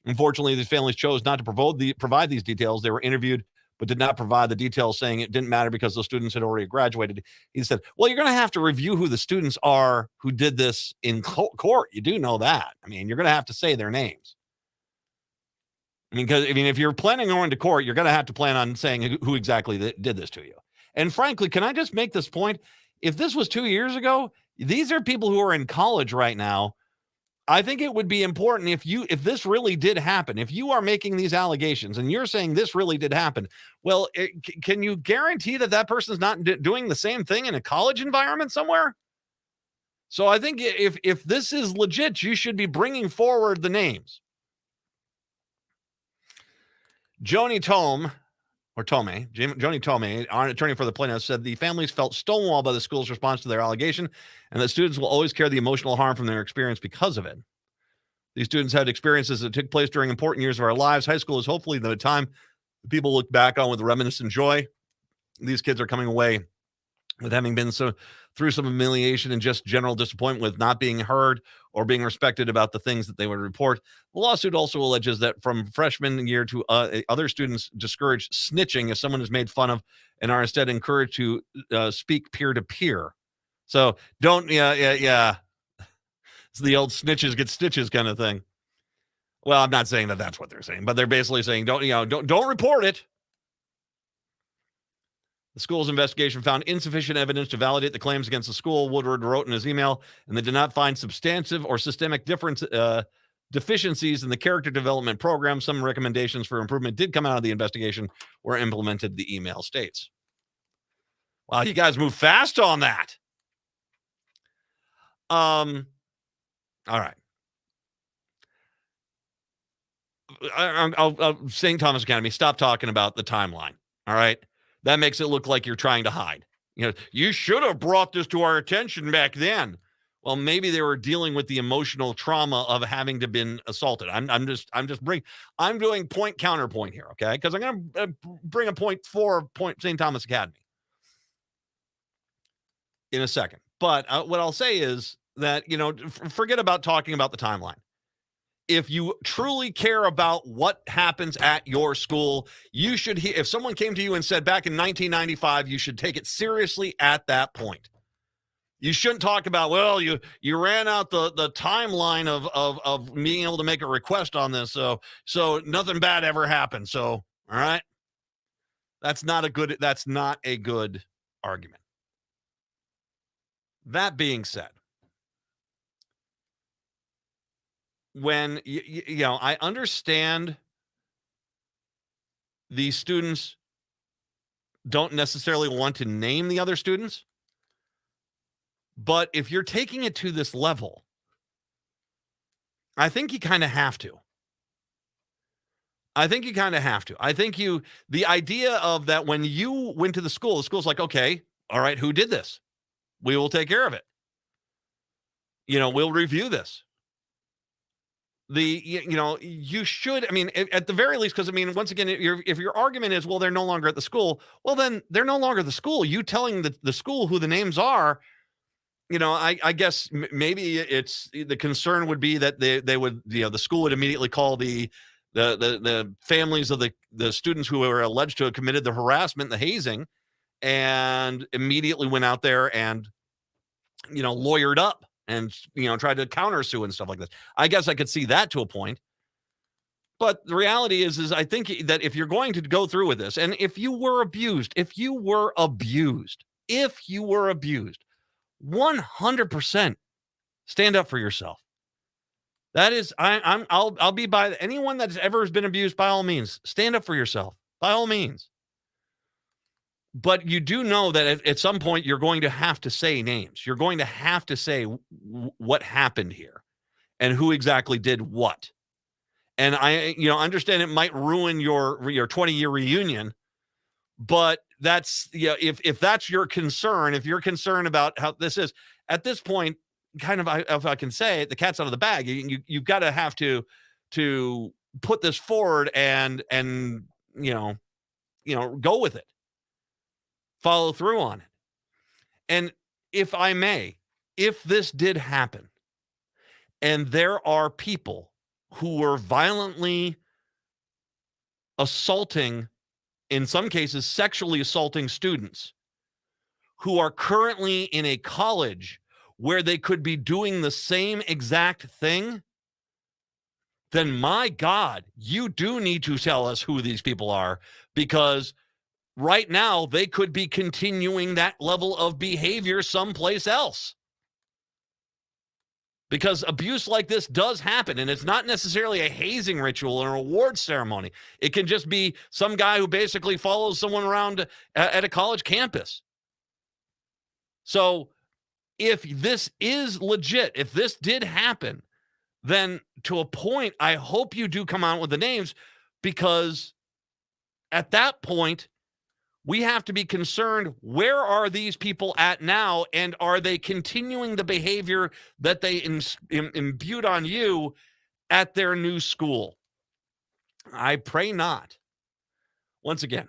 Unfortunately, these families chose not to provide these details. They were interviewed, but did not provide the details, saying it didn't matter because the students had already graduated. He said, well, you're going to have to review who the students are who did this in court. You do know that. I mean, you're going to have to say their names. I mean, because if you're planning on going to court, you're going to have to plan on saying who exactly did this to you. And frankly, can I just make this point? If this was 2 years ago, these are people who are in college right now. I think it would be important if this really did happen, if you are making these allegations and you're saying this really did happen, well, can you guarantee that that person's not doing the same thing in a college environment somewhere? So I think if this is legit, you should be bringing forward the names. Joni Tome, our attorney for the plaintiff, said the families felt stonewalled by the school's response to their allegation and that students will always carry the emotional harm from their experience because of it. These students had experiences that took place during important years of our lives. High school is hopefully the time people look back on with reminiscent joy. These kids are coming away with having been through some humiliation and just general disappointment with not being heard or being respected about the things that they would report. The lawsuit also alleges that from freshman year to other students discourage snitching if someone is made fun of and are instead encouraged to speak peer-to-peer. So don't, yeah. It's the old snitches get stitches kind of thing. Well, I'm not saying that that's what they're saying, but they're basically saying don't report it. The school's investigation found insufficient evidence to validate the claims against the school, Woodward wrote in his email, and they did not find substantive or systemic deficiencies in the character development program. Some recommendations for improvement did come out of the investigation were implemented, the email states. Wow, you guys move fast on that. All right. St. Thomas Academy, stop talking about the timeline. All right. That makes it look like you're trying to hide. You should have brought this to our attention back then. Well, maybe they were dealing with the emotional trauma of having to been assaulted. I'm doing point counterpoint here, okay? Because I'm going to bring a point for St. Thomas Academy in a second. But what I'll say is that, forget about talking about the timeline. If you truly care about what happens at your school, you should if someone came to you and said back in 1995, you should take it seriously at that point. You shouldn't talk about, well, you ran out the timeline of being able to make a request on this, so nothing bad ever happened. So, all right. That's not a good argument. That being said, when I understand these students don't necessarily want to name the other students, but if you're taking it to this level, I think you kind of have to. I think the idea of that when you went to the school's like, okay, all right, who did this? We will take care of it. We'll review this. You should, at the very least, because once again, if your argument is, well, they're no longer at the school, well, then they're no longer at the school. You telling the school who the names are, I guess maybe it's the concern would be that they would, the school would immediately call the families of the students who were alleged to have committed the harassment, the hazing, and immediately went out there and, lawyered up and, tried to countersue and stuff like this. I guess I could see that to a point. But the reality is I think that if you're going to go through with this, and if you were abused, 100% stand up for yourself. That is, I'll be by anyone that's ever been abused, by all means, stand up for yourself, by all means. But you do know that at some point you're going to have to say names. You're going to have to say what happened here and who exactly did what. And I, understand it might ruin your 20-year reunion, but that's, if that's your concern, if you're concerned about how this is at this point, kind of, if I can say, the cat's out of the bag. You've got to have to put this forward and go with it. Follow through on it. And if I may, if this did happen and there are people who were violently assaulting, in some cases, sexually assaulting students who are currently in a college where they could be doing the same exact thing, then my God, you do need to tell us who these people are, because right now they could be continuing that level of behavior someplace else. Because abuse like this does happen, and it's not necessarily a hazing ritual or an award ceremony. It can just be some guy who basically follows someone around at a college campus. So if this is legit, if this did happen, then to a point, I hope you do come out with the names, because at that point, we have to be concerned, where are these people at now, and are they continuing the behavior that they imbued on you at their new school? I pray not. Once again,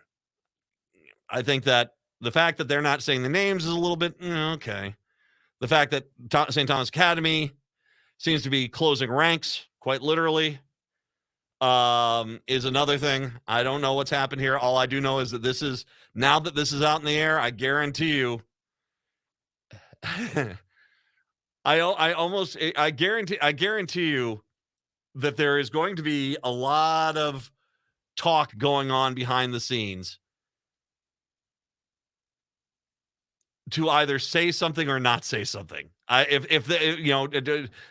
I think that the fact that they're not saying the names is a little bit, okay. The fact that St. Thomas Academy seems to be closing ranks, quite literally, is another thing. I don't know what's happened here. All I do know is that now that this is out in the air, I guarantee you, I guarantee you that there is going to be a lot of talk going on behind the scenes to either say something or not say something.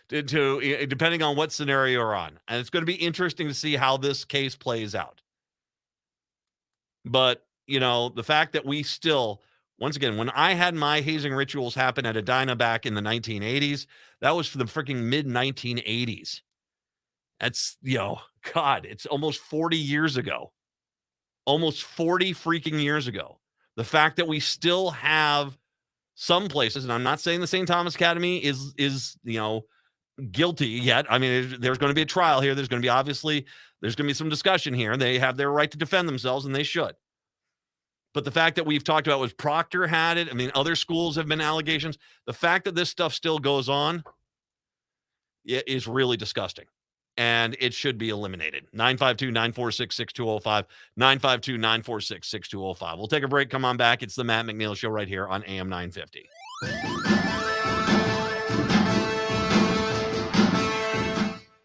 Depending on what scenario you're on. And it's going to be interesting to see how this case plays out. But, the fact that we still, once again, when I had my hazing rituals happen at Edina back in the 1980s, that was for the freaking mid-1980s. That's, God, it's almost 40 years ago. Almost 40 freaking years ago. The fact that we still have some places, and I'm not saying the St. Thomas Academy is guilty yet. I mean, there's going to be a trial here. There's going to be some discussion here. They have their right to defend themselves, and they should. But the fact that we've talked about was Proctor had it. I mean, other schools have been allegations. The fact that this stuff still goes on is really disgusting. And it should be eliminated. 952-946-6205. 952-946-6205. We'll take a break. Come on back. It's the Matt McNeil Show right here on AM 950.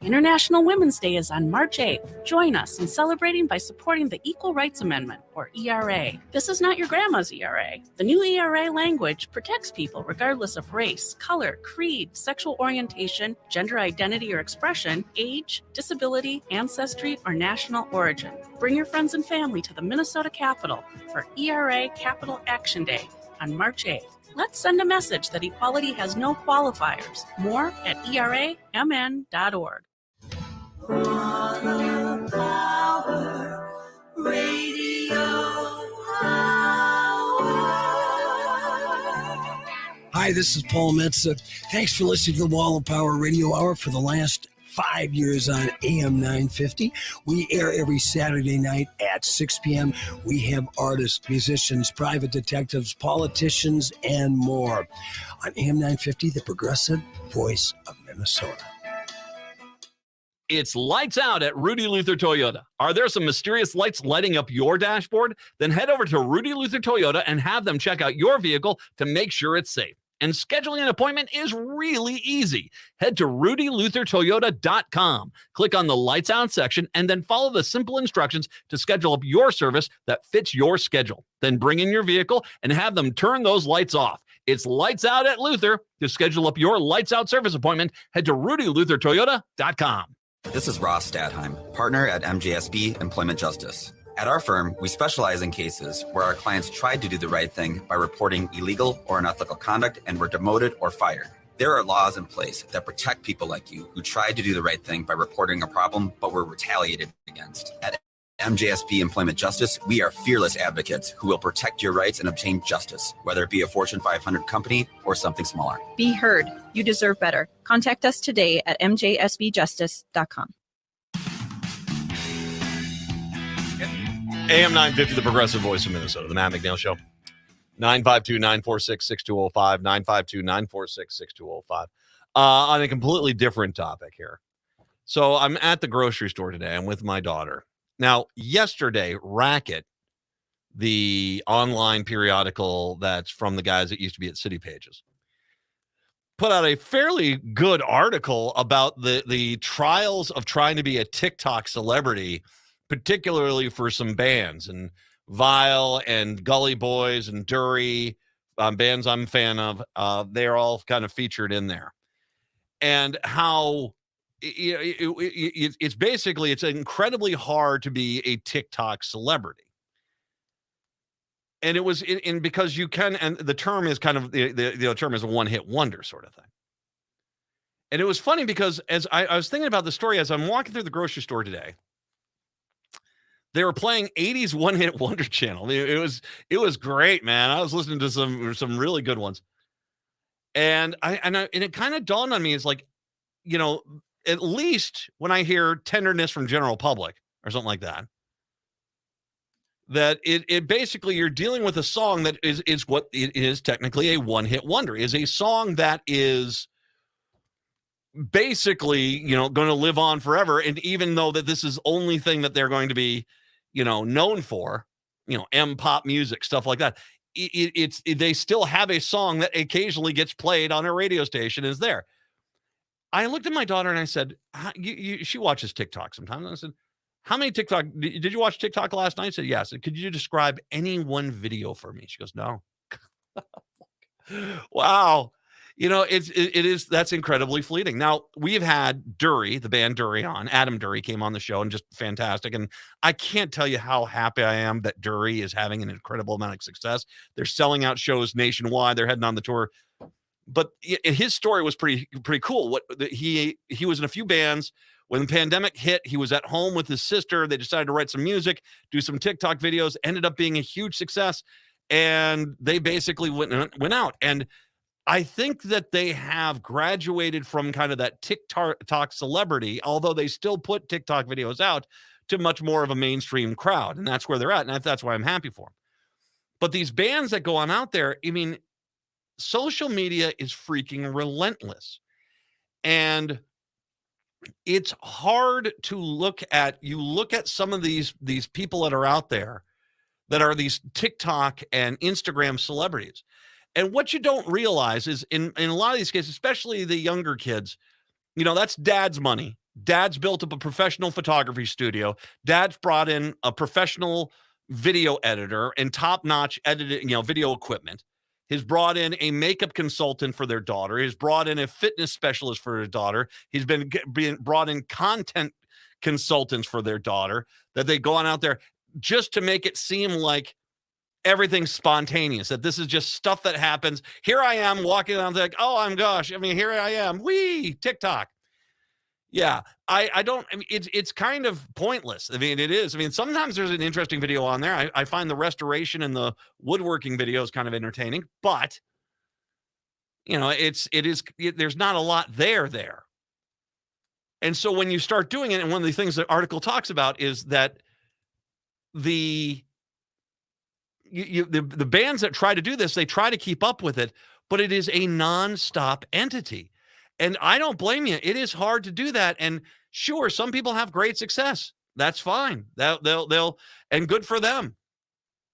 International Women's Day is on March 8th. Join us in celebrating by supporting the Equal Rights Amendment, or ERA. This is not your grandma's ERA. The new ERA language protects people regardless of race, color, creed, sexual orientation, gender identity or expression, age, disability, ancestry, or national origin. Bring your friends and family to the Minnesota Capitol for ERA Capital Action Day on March 8th. Let's send a message that equality has no qualifiers. More at eramn.org. Power Radio Hour. Hi, this is Paul Metza. Thanks for listening to the Wall of Power Radio Hour for the last 5 years on AM 950. We air every Saturday night at 6 p.m. We have artists, musicians, private detectives, politicians, and more. On AM 950, the progressive voice of Minnesota. It's lights out at Rudy Luther Toyota. Are there some mysterious lights lighting up your dashboard? Then head over to Rudy Luther Toyota and have them check out your vehicle to make sure it's safe. And scheduling an appointment is really easy. Head to RudyLutherToyota.com. Click on the lights out section and then follow the simple instructions to schedule up your service that fits your schedule. Then bring in your vehicle and have them turn those lights off. It's lights out at Luther. To schedule up your lights out service appointment, head to RudyLutherToyota.com. This is Ross Stadheim, partner at MJSB Employment Justice. At our firm, we specialize in cases where our clients tried to do the right thing by reporting illegal or unethical conduct and were demoted or fired. There are laws in place that protect people like you who tried to do the right thing by reporting a problem but were retaliated against. At MJSB Employment Justice, we are fearless advocates who will protect your rights and obtain justice, whether it be a Fortune 500 company or something smaller. Be heard. You deserve better. Contact us today at mjsbjustice.com. AM 950, the progressive voice of Minnesota, the Matt McNeil Show. 952-946-6205, 952-946-6205. On a completely different topic here. So I'm at the grocery store today. I'm with my daughter. Now, yesterday, Racket, the online periodical that's from the guys that used to be at City Pages, put out a fairly good article about the trials of trying to be a TikTok celebrity, particularly for some bands, and Vile and Gully Boys and Dury, bands I'm a fan of. They're all kind of featured in there. And how it's basically, it's incredibly hard to be a TikTok celebrity. And it was in because you can, and the term is kind of the term is a one-hit wonder sort of thing. And it was funny because as I was thinking about the story as I'm walking through the grocery store today, they were playing 80s one-hit wonder channel. It was great, man. I was listening to some really good ones. And it kind of dawned on me, it's like, at least when I hear Tenderness from General Public or something like that, that it basically, you're dealing with a song that is what it is technically a one-hit wonder, is a song that is basically, going to live on forever. And even though that this is only thing that they're going to be, known for, M-pop music, stuff like that, they still have a song that occasionally gets played on a radio station is there. I looked at my daughter and I said, she watches TikTok sometimes. And I said, how many TikTok, did you watch TikTok last night? I said, yes. I said, could you describe any one video for me? She goes, no. Wow. That's incredibly fleeting. Now, we've had Dury, the band Dury, on. Adam Dury came on the show, and just fantastic. And I can't tell you how happy I am that Dury is having an incredible amount of success. They're selling out shows nationwide. They're heading on the tour. But his story was pretty cool. He was in a few bands. When the pandemic hit, he was at home with his sister. They decided to write some music, do some TikTok videos, ended up being a huge success. And they basically went out. And I think that they have graduated from kind of that TikTok celebrity, although they still put TikTok videos out, to much more of a mainstream crowd. And that's where they're at. And that's why I'm happy for them. But these bands that go on out there, I mean, social media is freaking relentless. And it's hard to look at some of these people that are out there that are these TikTok and Instagram celebrities. And what you don't realize is in a lot of these cases, especially the younger kids, that's dad's money. Dad's built up a professional photography studio. Dad's brought in a professional video editor and top-notch editing, video equipment. He's brought in a makeup consultant for their daughter. He's brought in a fitness specialist for their daughter. He's been brought in content consultants for their daughter that they go on out there just to make it seem like everything's spontaneous, that this is just stuff that happens. Here I am walking around like, here I am. Wee, TikTok. Yeah, it's kind of pointless. I mean, it is. I mean, sometimes there's an interesting video on there. I find the restoration and the woodworking videos kind of entertaining, but there's not a lot there. And so when you start doing it, and one of the things the article talks about is that the bands that try to do this, they try to keep up with it, but it is a nonstop entity. And I don't blame you. It is hard to do that. And sure, some people have great success. That's fine. They'll and good for them.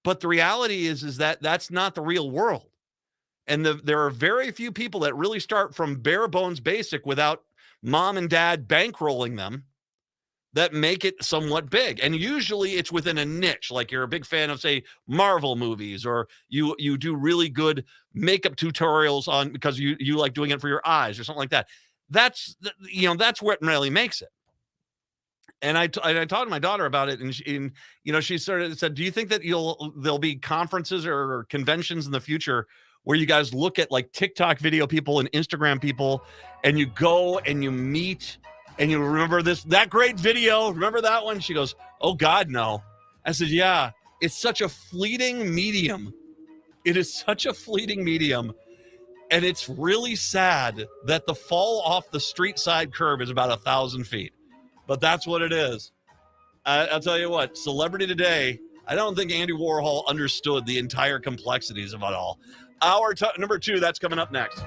But the reality is that that's not the real world. And there are very few people that really start from bare bones basic without mom and dad bankrolling them that make it somewhat big. And usually it's within a niche, like you're a big fan of, say, Marvel movies, or you do really good makeup tutorials on because you like doing it for your eyes or something like that. That's what really makes it. And I talked to my daughter about it, and she sort of said, do you think that there'll be conferences or conventions in the future where you guys look at like TikTok video people and Instagram people, and you go and you meet and you remember that great video? Remember that one? She goes, oh God, no. I said, yeah, it's such a fleeting medium. It is such a fleeting medium. And it's really sad that the fall off the street side curve is about 1,000 feet. But that's what it is. I'll tell you what, celebrity today, I don't think Andy Warhol understood the entire complexities of it all. Hour number 2, that's coming up next.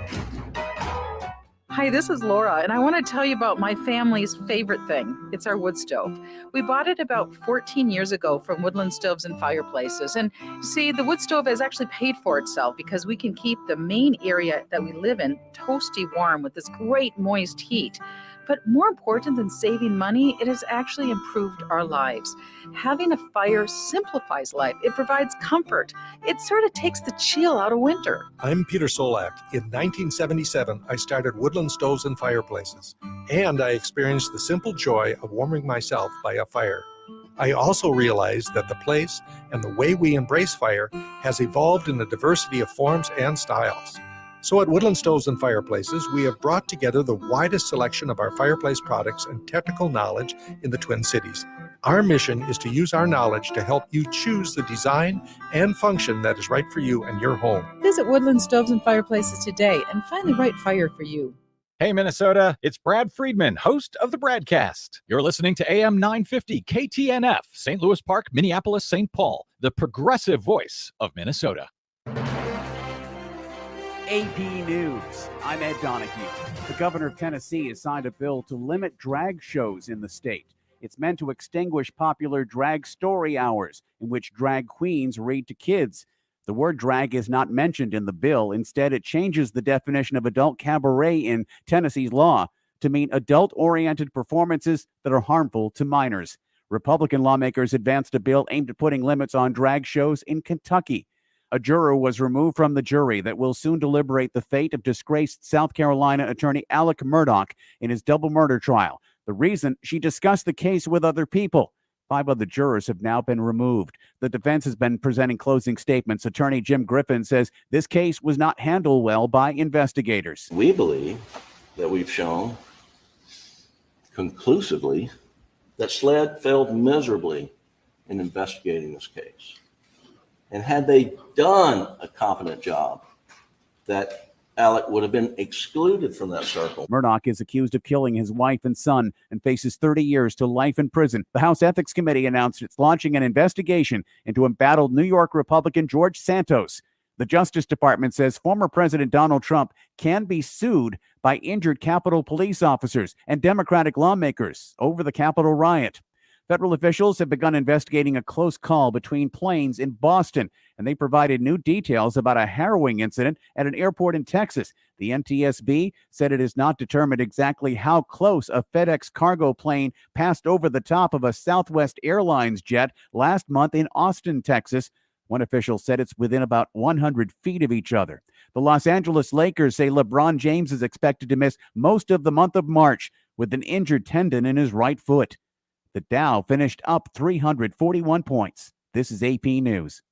Hi, this is Laura, and I want to tell you about my family's favorite thing. It's our wood stove. We bought it about 14 years ago from Woodland Stoves and Fireplaces. And see, the wood stove has actually paid for itself because we can keep the main area that we live in toasty warm with this great moist heat. But more important than saving money, it has actually improved our lives. Having a fire simplifies life. It provides comfort. It sort of takes the chill out of winter. I'm Peter Solak. In 1977, I started Woodland Stoves and Fireplaces, and I experienced the simple joy of warming myself by a fire. I also realized that the place and the way we embrace fire has evolved in a diversity of forms and styles. So at Woodland Stoves and Fireplaces, we have brought together the widest selection of our fireplace products and technical knowledge in the Twin Cities. Our mission is to use our knowledge to help you choose the design and function that is right for you and your home. Visit Woodland Stoves and Fireplaces today and find the right fire for you. Hey, Minnesota, it's Brad Friedman, host of the Bradcast. You're listening to AM 950 KTNF, St. Louis Park, Minneapolis, St. Paul, the progressive voice of Minnesota. AP News. I'm Ed Donahue. The governor of Tennessee has signed a bill to limit drag shows in the state. It's meant to extinguish popular drag story hours in which drag queens read to kids. The word drag is not mentioned in the bill. Instead, it changes the definition of adult cabaret in Tennessee's law to mean adult-oriented performances that are harmful to minors. Republican lawmakers advanced a bill aimed at putting limits on drag shows in Kentucky. A juror was removed from the jury that will soon deliberate the fate of disgraced South Carolina attorney Alec Murdaugh in his double murder trial. The reason? She discussed the case with other people. 5 other jurors have now been removed. The defense has been presenting closing statements. Attorney Jim Griffin says this case was not handled well by investigators. We believe that we've shown conclusively that SLED failed miserably in investigating this case. And had they done a competent job, that Alec would have been excluded from that circle. Murdaugh is accused of killing his wife and son and faces 30 years to life in prison. The House Ethics Committee announced it's launching an investigation into embattled New York Republican George Santos. The Justice Department says former President Donald Trump can be sued by injured Capitol police officers and Democratic lawmakers over the Capitol riot. Federal officials have begun investigating a close call between planes in Boston, and they provided new details about a harrowing incident at an airport in Texas. The NTSB said it has not determined exactly how close a FedEx cargo plane passed over the top of a Southwest Airlines jet last month in Austin, Texas. One official said it's within about 100 feet of each other. The Los Angeles Lakers say LeBron James is expected to miss most of the month of March with an injured tendon in his right foot. The Dow finished up 341 points. This is AP News.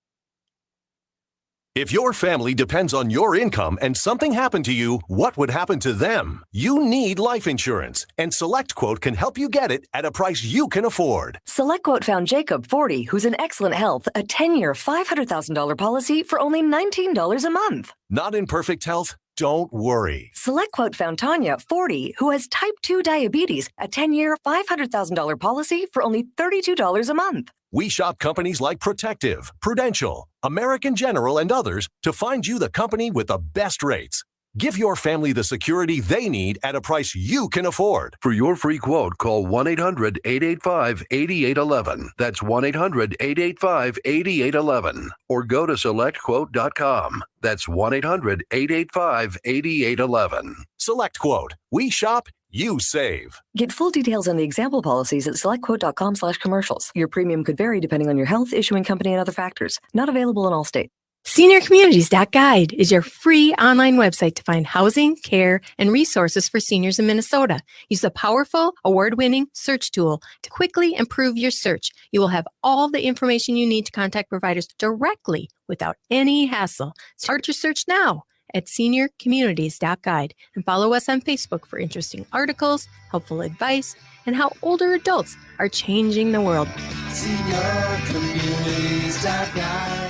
If your family depends on your income and something happened to you, what would happen to them? You need life insurance, and SelectQuote can help you get it at a price you can afford. SelectQuote found Jacob, 40, who's in excellent health, a 10-year, $500,000 policy for only $19 a month. Not in perfect health? Don't worry. SelectQuote found Tanya, 40, who has type 2 diabetes, a 10-year, $500,000 policy for only $32 a month. We shop companies like Protective, Prudential, American General, and others to find you the company with the best rates. Give your family the security they need at a price you can afford. For your free quote, call 1-800-885-8811. That's 1-800-885-8811. Or go to SelectQuote.com. That's 1-800-885-8811. SelectQuote. We shop, you save. Get full details on the example policies at selectquote.com/commercials. Your premium could vary depending on your health, issuing company, and other factors. Not available in all states. SeniorCommunities.guide is your free online website to find housing, care, and resources for seniors in Minnesota. Use the powerful, award-winning search tool to quickly improve your search. You will have all the information you need to contact providers directly without any hassle. Start your search now at SeniorCommunities.guide and follow us on Facebook for interesting articles, helpful advice, and how older adults are changing the world. SeniorCommunities.guide.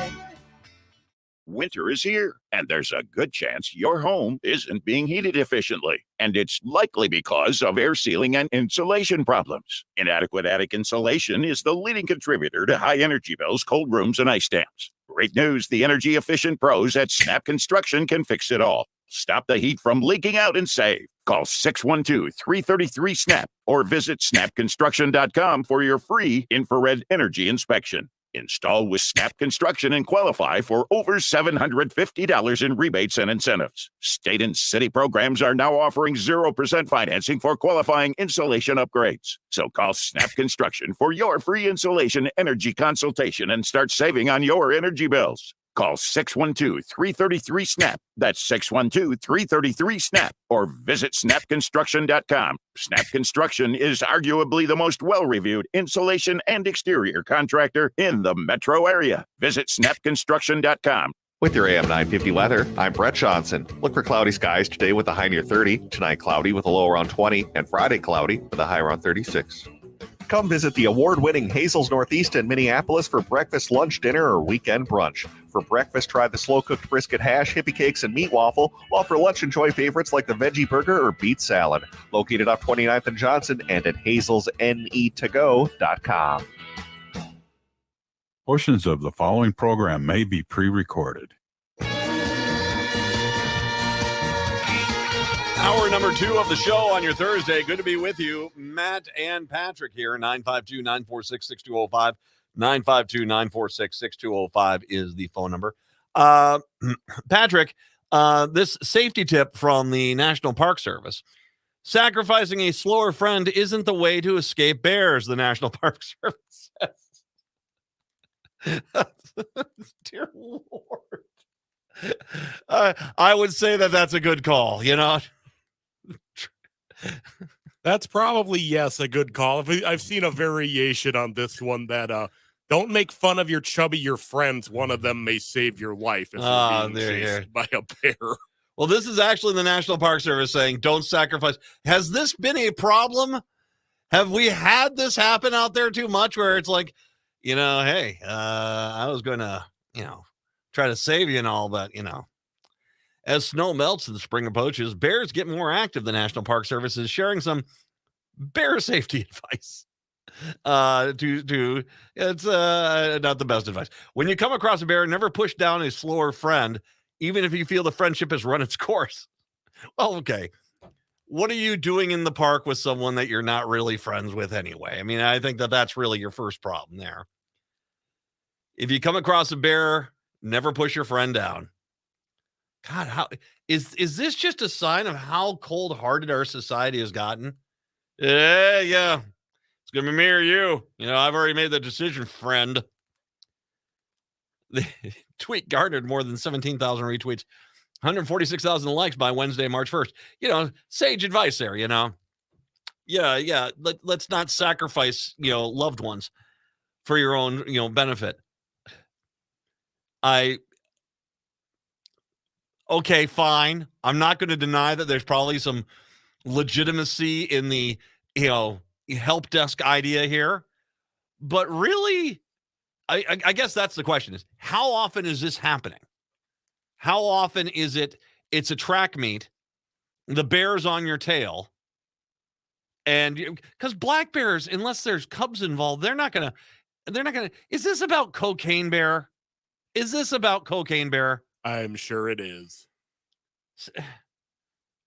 Winter is here, and there's a good chance your home isn't being heated efficiently. And it's likely because of air sealing and insulation problems. Inadequate attic insulation is the leading contributor to high energy bills, cold rooms, and ice dams. Great news, the energy-efficient pros at Snap Construction can fix it all. Stop the heat from leaking out and save. Call 612-333-SNAP or visit snapconstruction.com for your free infrared energy inspection. Install with Snap Construction and qualify for over $750 in rebates and incentives. State and city programs are now offering 0% financing for qualifying insulation upgrades. So call Snap Construction for your free insulation energy consultation and start saving on your energy bills. Call 612-333-SNAP. That's 612-333-SNAP. Or visit snapconstruction.com. Snap Construction is arguably the most well-reviewed insulation and exterior contractor in the metro area. Visit snapconstruction.com. With your AM 950 weather, I'm Brett Johnson. Look for cloudy skies today with a high near 30, tonight cloudy with a low around 20, and Friday cloudy with a high around 36. Come visit the award-winning Hazel's Northeast in Minneapolis for breakfast, lunch, dinner, or weekend brunch. For breakfast, try the slow-cooked brisket hash, hippie cakes, and meat waffle, while for lunch, enjoy favorites like the veggie burger or beet salad. Located off 29th and Johnson and at hazelsnetogo.com. Portions of the following program may be pre-recorded. Hour number 2 of the show on your Thursday. Good to be with you. Matt and Patrick here. 952-946-6205. 952-946-6205 is the phone number. Patrick, this safety tip from the National Park Service. Sacrificing a slower friend isn't the way to escape bears, the National Park Service says. Dear Lord. I would say that's a good call, you know? That's probably, yes, a good call. I've seen a variation on this one that don't make fun of your chubbier friends. One of them may save your life if you're being chased by a bear. Well, this is actually the National Park Service saying don't sacrifice. Has this been a problem? Have we had this happen out there too much where it's like, you know, hey, I was going to, try to save you and all, but, as snow melts and spring approaches, bears get more active. The National Park Service is sharing some bear safety advice. It's not the best advice. When you come across a bear, never push down a slower friend, even if you feel the friendship has run its course. Well, okay. What are you doing in the park with someone that you're not really friends with anyway? I mean, I think that's really your first problem there. If you come across a bear, never push your friend down. God, how is this just a sign of how cold-hearted our society has gotten? Yeah. It's gonna be me or you. I've already made the decision, friend. The tweet garnered more than 17,000 retweets, 146,000 likes by Wednesday, March 1st. Sage advice there, Yeah. Let's not sacrifice, loved ones for your own, benefit. Okay, fine. I'm not going to deny that there's probably some legitimacy in the, help desk idea here. But really, I guess that's the question is, how often is this happening? How often is it's a track meet, the bear's on your tail, and because black bears, unless there's cubs involved, they're not going to, is this about cocaine bear? Is this about cocaine bear? I'm sure it is.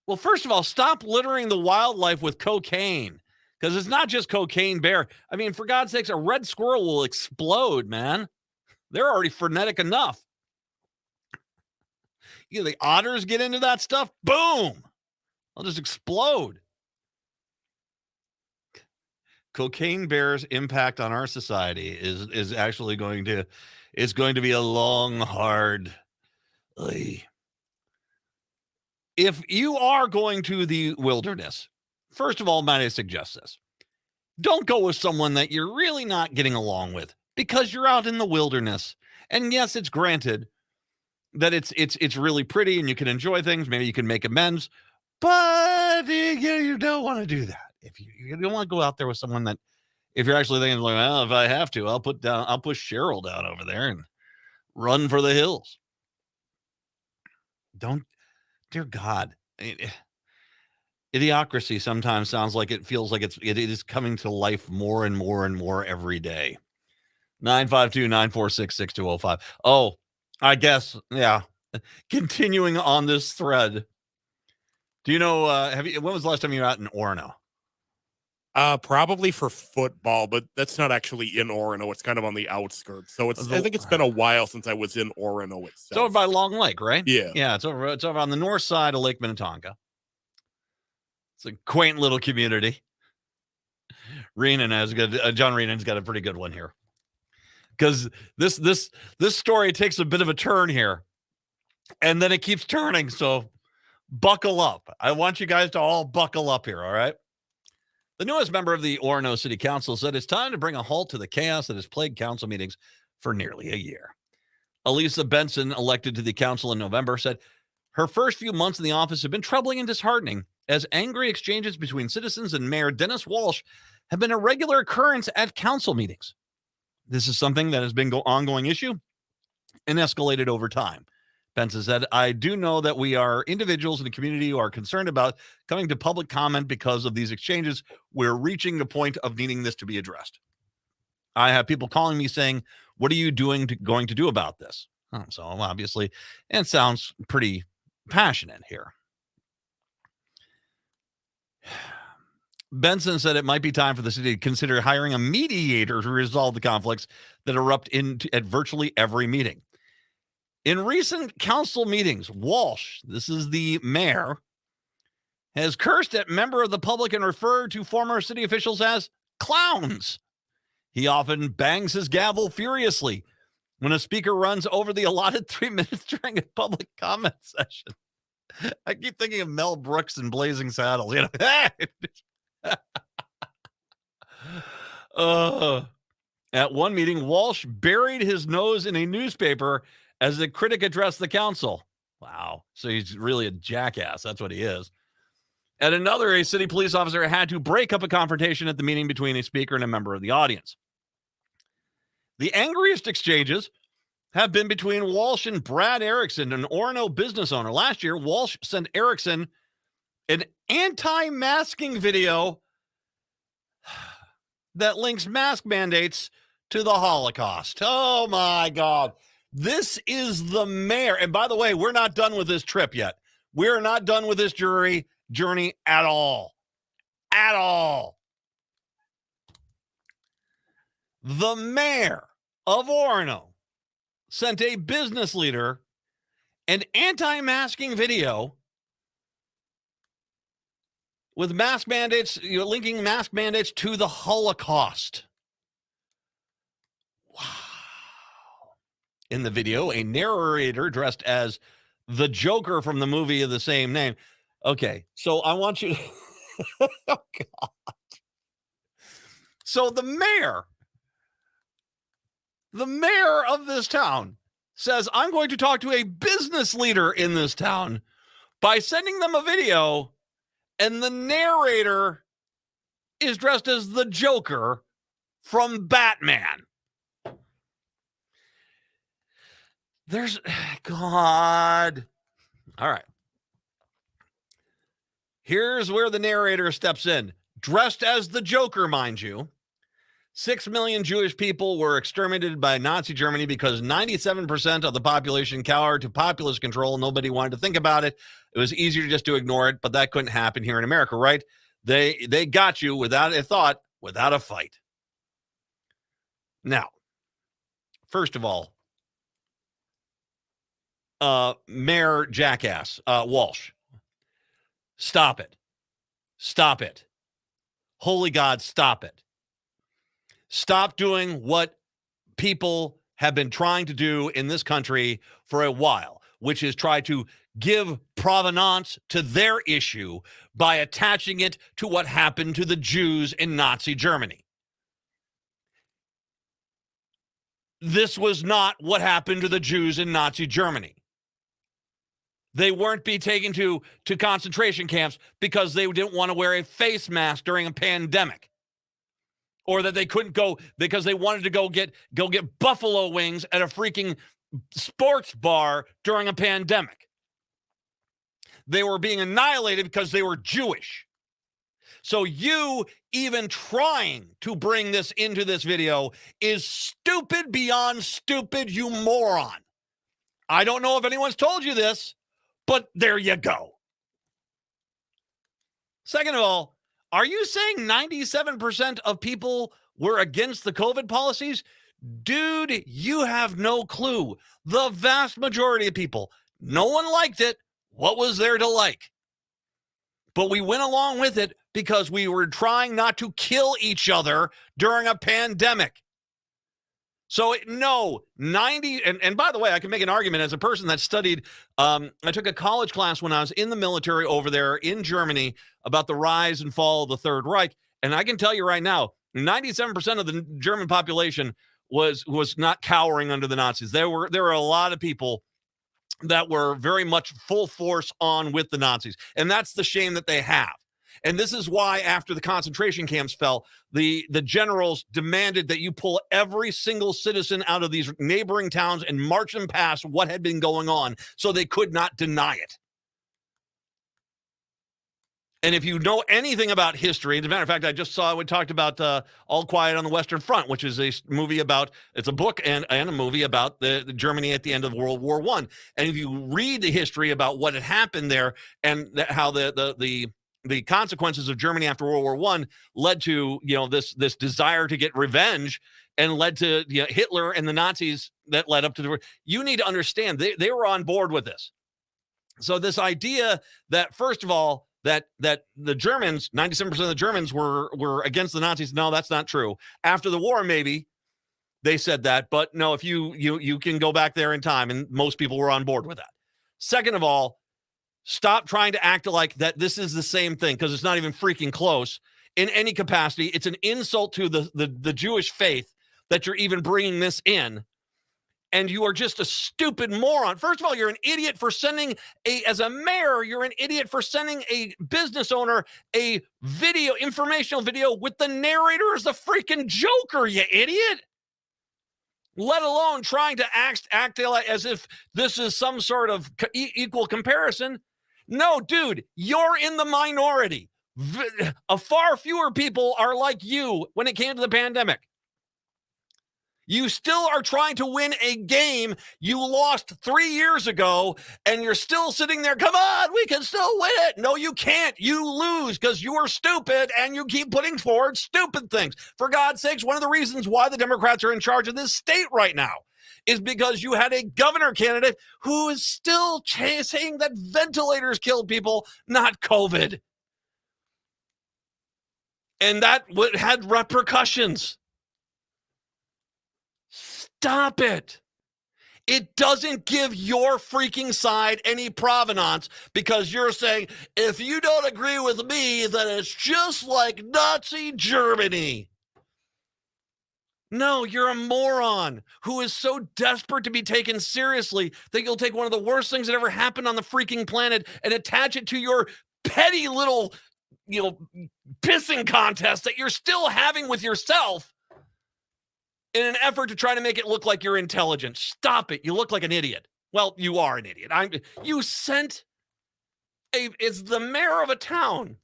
Well, first of all, stop littering the wildlife with cocaine, because it's not just cocaine bear. I mean, for God's sakes, a red squirrel will explode, man. They're already frenetic enough. The otters get into that stuff, boom, they'll just explode. Cocaine bear's impact on our society is actually going to be a long, hard. If you are going to the wilderness, first of all, might I suggest this? Don't go with someone that you're really not getting along with, because you're out in the wilderness. And yes, it's granted that it's really pretty and you can enjoy things. Maybe you can make amends, but you don't want to do that. If you don't want to go out there with someone that, if you're actually thinking, like, well, if I have to, I'll push Cheryl down over there and run for the hills. Don't, dear God, idiocracy sometimes sounds like it feels like it is coming to life more and more and more every day. 952-946-6205. Oh, I guess, yeah, Continuing on this thread. Do you know, when was the last time you were out in Orono? Probably for football, but that's not actually in Orono. It's kind of on the outskirts. So I think it's been a while since I was in Orono itself. It's over by Long Lake, right? Yeah. Yeah, it's over on the north side of Lake Minnetonka. It's a quaint little community. John Reenan's got a pretty good one here. Because this story takes a bit of a turn here. And then it keeps turning, so buckle up. I want you guys to all buckle up here, all right? The newest member of the Orono City Council said it's time to bring a halt to the chaos that has plagued council meetings for nearly a year. Elisa Benson, elected to the council in November, said her first few months in the office have been troubling and disheartening, as angry exchanges between citizens and Mayor Dennis Walsh have been a regular occurrence at council meetings. This is something that has been an ongoing issue and escalated over time. Benson said, I do know that we are individuals in the community who are concerned about coming to public comment because of these exchanges. We're reaching the point of needing this to be addressed. I have people calling me saying, what are you going to do about this? So obviously, and it sounds pretty passionate here. Benson said it might be time for the city to consider hiring a mediator to resolve the conflicts that erupt at virtually every meeting. In recent council meetings, Walsh, this is the mayor, has cursed at member of the public and referred to former city officials as clowns. He often bangs his gavel furiously when a speaker runs over the allotted 3 minutes during a public comment session. I keep thinking of Mel Brooks in Blazing Saddles. You know, at one meeting, Walsh buried his nose in a newspaper as a critic addressed the council. Wow. So he's really a jackass. That's what he is. At another, a city police officer had to break up a confrontation at the meeting between a speaker and a member of the audience. The angriest exchanges have been between Walsh and Brad Erickson, an Orono business owner. Last year, Walsh sent Erickson an anti-masking video that links mask mandates to the Holocaust. Oh, my God. This is the mayor. And by the way, we're not done with this trip yet. We're not done with this journey at all. At all. The mayor of Orono sent a business leader an anti-masking video with mask mandates, linking mask mandates to the Holocaust. Wow. In the video, a narrator dressed as the Joker from the movie of the same name. Okay, so I want you to... Oh, God. So the mayor of this town says, I'm going to talk to a business leader in this town by sending them a video, and the narrator is dressed as the Joker from Batman. There's God. All right. Here's where the narrator steps in. Dressed as the Joker, mind you. 6 million Jewish people were exterminated by Nazi Germany because 97% of the population cowered to populist control. Nobody wanted to think about it. It was easier just to ignore it, but that couldn't happen here in America, right? They got you without a thought, without a fight. Now, first of all, Mayor Jackass, Walsh, stop it. Stop it. Holy God, stop it. Stop doing what people have been trying to do in this country for a while, which is try to give provenance to their issue by attaching it to what happened to the Jews in Nazi Germany. This was not what happened to the Jews in Nazi Germany. They weren't being taken to concentration camps because they didn't want to wear a face mask during a pandemic. Or that they couldn't go because they wanted to go get buffalo wings at a freaking sports bar during a pandemic. They were being annihilated because they were Jewish. So you even trying to bring this into this video is stupid beyond stupid, you moron. I don't know if anyone's told you this, but there you go. Second of all, are you saying 97% of people were against the COVID policies? Dude, you have no clue. The vast majority of people, no one liked it. What was there to like? But we went along with it because we were trying not to kill each other during a pandemic. So no, 90, and by the way, I can make an argument as a person that studied, I took a college class when I was in the military over there in Germany about the rise and fall of the Third Reich. And I can tell you right now, 97% of the German population was not cowering under the Nazis. There were a lot of people that were very much full force on with the Nazis. And that's the shame that they have. And this is why after the concentration camps fell, the generals demanded that you pull every single citizen out of these neighboring towns and march them past what had been going on so they could not deny it. And if you know anything about history, as a matter of fact, I just saw we talked about All Quiet on the Western Front, which is a movie about, it's a book and a movie about the Germany at the end of World War I. And if you read the history about what had happened there and how the consequences of Germany after World War I led to, this desire to get revenge and led to Hitler and the Nazis that led up to the, you need to understand they were on board with this. So this idea that, first of all, that the Germans, 97% of the Germans were against the Nazis. No, that's not true. After the war, maybe they said that, but no, if you can go back there in time, and most people were on board with that. Second of all, stop trying to act like that this is the same thing, because it's not even freaking close in any capacity. It's an insult to the Jewish faith that you're even bringing this in. And you are just a stupid moron. First of all, you're an idiot for sending as a mayor, you're an idiot for sending a business owner a informational video with the narrator as the freaking Joker, you idiot. Let alone trying to act as if this is some sort of equal comparison. No, dude, you're in the minority. Far fewer people are like you when it came to the pandemic. You still are trying to win a game you lost 3 years ago, and you're still sitting there, come on, we can still win it. No, you can't. You lose because you are stupid, and you keep putting forward stupid things. For God's sakes, one of the reasons why the Democrats are in charge of this state right now is because you had a governor candidate who is still saying that ventilators killed people, not COVID. And that had repercussions. Stop it. It doesn't give your freaking side any provenance because you're saying, if you don't agree with me, then it's just like Nazi Germany. No, you're a moron who is so desperate to be taken seriously that you'll take one of the worst things that ever happened on the freaking planet and attach it to your petty little, pissing contest that you're still having with yourself in an effort to try to make it look like you're intelligent. Stop it. You look like an idiot. Well, you are an idiot. It's the mayor of a town.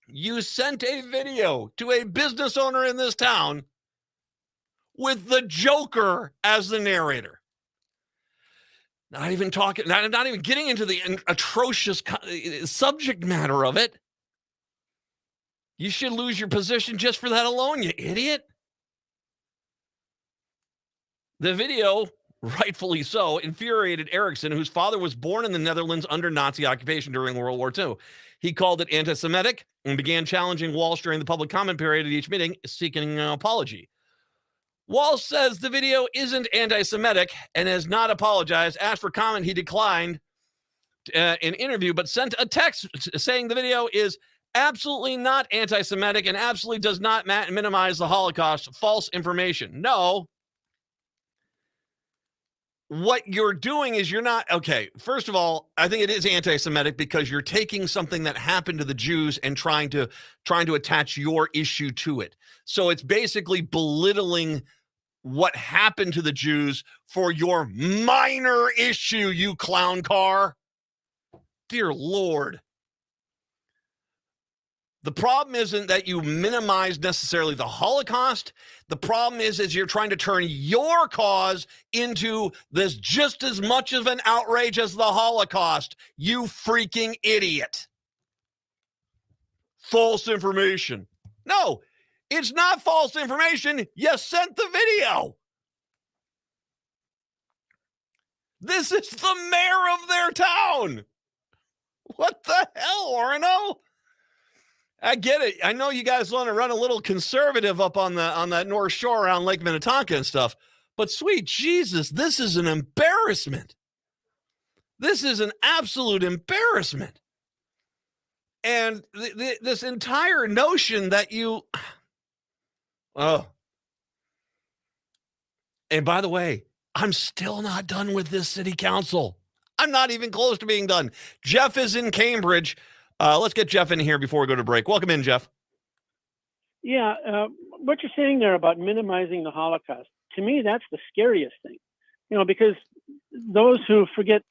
You sent a video to a business owner in this town with the Joker as the narrator. Not even getting into the atrocious subject matter of it. You should lose your position just for that alone, you idiot. The video, rightfully so, infuriated Erickson, whose father was born in the Netherlands under Nazi occupation during World War II. He called it anti-Semitic and began challenging Walsh during the public comment period at each meeting, seeking an apology. Walsh says the video isn't anti-Semitic and has not apologized. Asked for comment, he declined an interview, but sent a text saying the video is absolutely not anti-Semitic and absolutely does not minimize the Holocaust. False information. No. What you're doing is you're not, okay, first of all, I think it is anti-Semitic because you're taking something that happened to the Jews and trying to attach your issue to it. So it's basically belittling what happened to the Jews for your minor issue, you clown car. Dear Lord. The problem isn't that you minimize necessarily the Holocaust. The problem is you're trying to turn your cause into this just as much of an outrage as the Holocaust. You freaking idiot. False information. No, it's not false information. You sent the video. This is the mayor of their town. What the hell, Orono? I get it. I know you guys want to run a little conservative up on that North Shore around Lake Minnetonka and stuff, but sweet Jesus, this is an embarrassment. This is an absolute embarrassment. And this entire notion that you, oh, and by the way, I'm still not done with this city council. I'm not even close to being done. Jeff is in Cambridge. Let's get Jeff in here before we go to break. Welcome in, Jeff. Yeah, what you're saying there about minimizing the Holocaust, to me, that's the scariest thing. Because those who forget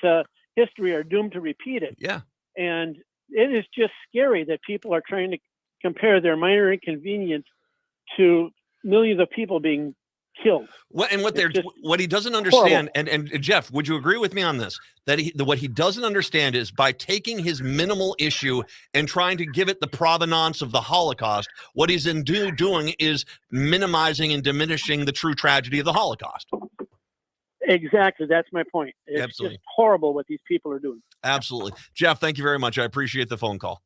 history are doomed to repeat it. Yeah. And it is just scary that people are trying to compare their minor inconvenience to millions of people being killed. What he doesn't understand, and Jeff, would you agree with me on this? That what he doesn't understand is by taking his minimal issue and trying to give it the provenance of the Holocaust, what he's doing is minimizing and diminishing the true tragedy of the Holocaust. Exactly. That's my point. It's Absolutely. just horrible what these people are doing. Absolutely. Jeff, thank you very much. I appreciate the phone call.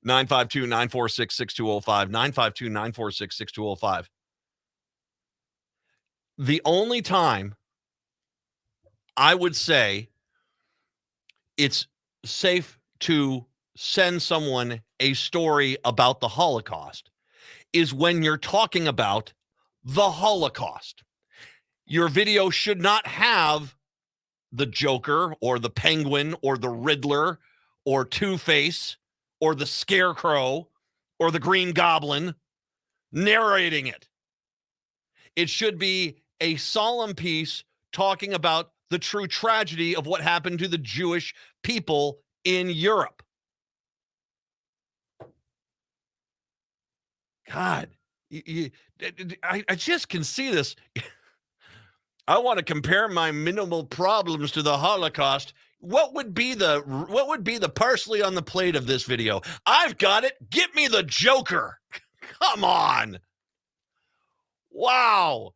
952-946-6205. 952-946-6205. The only time I would say it's safe to send someone a story about the Holocaust is when you're talking about the Holocaust. Your video should not have the Joker or the Penguin or the Riddler or Two-Face or the Scarecrow or the Green Goblin narrating it. It should be a solemn piece talking about the true tragedy of what happened to the Jewish people in Europe. God, I just can see this. I want to compare my minimal problems to the Holocaust. What would be the parsley on the plate of this video? I've got it. Get me the Joker. Come on. Wow.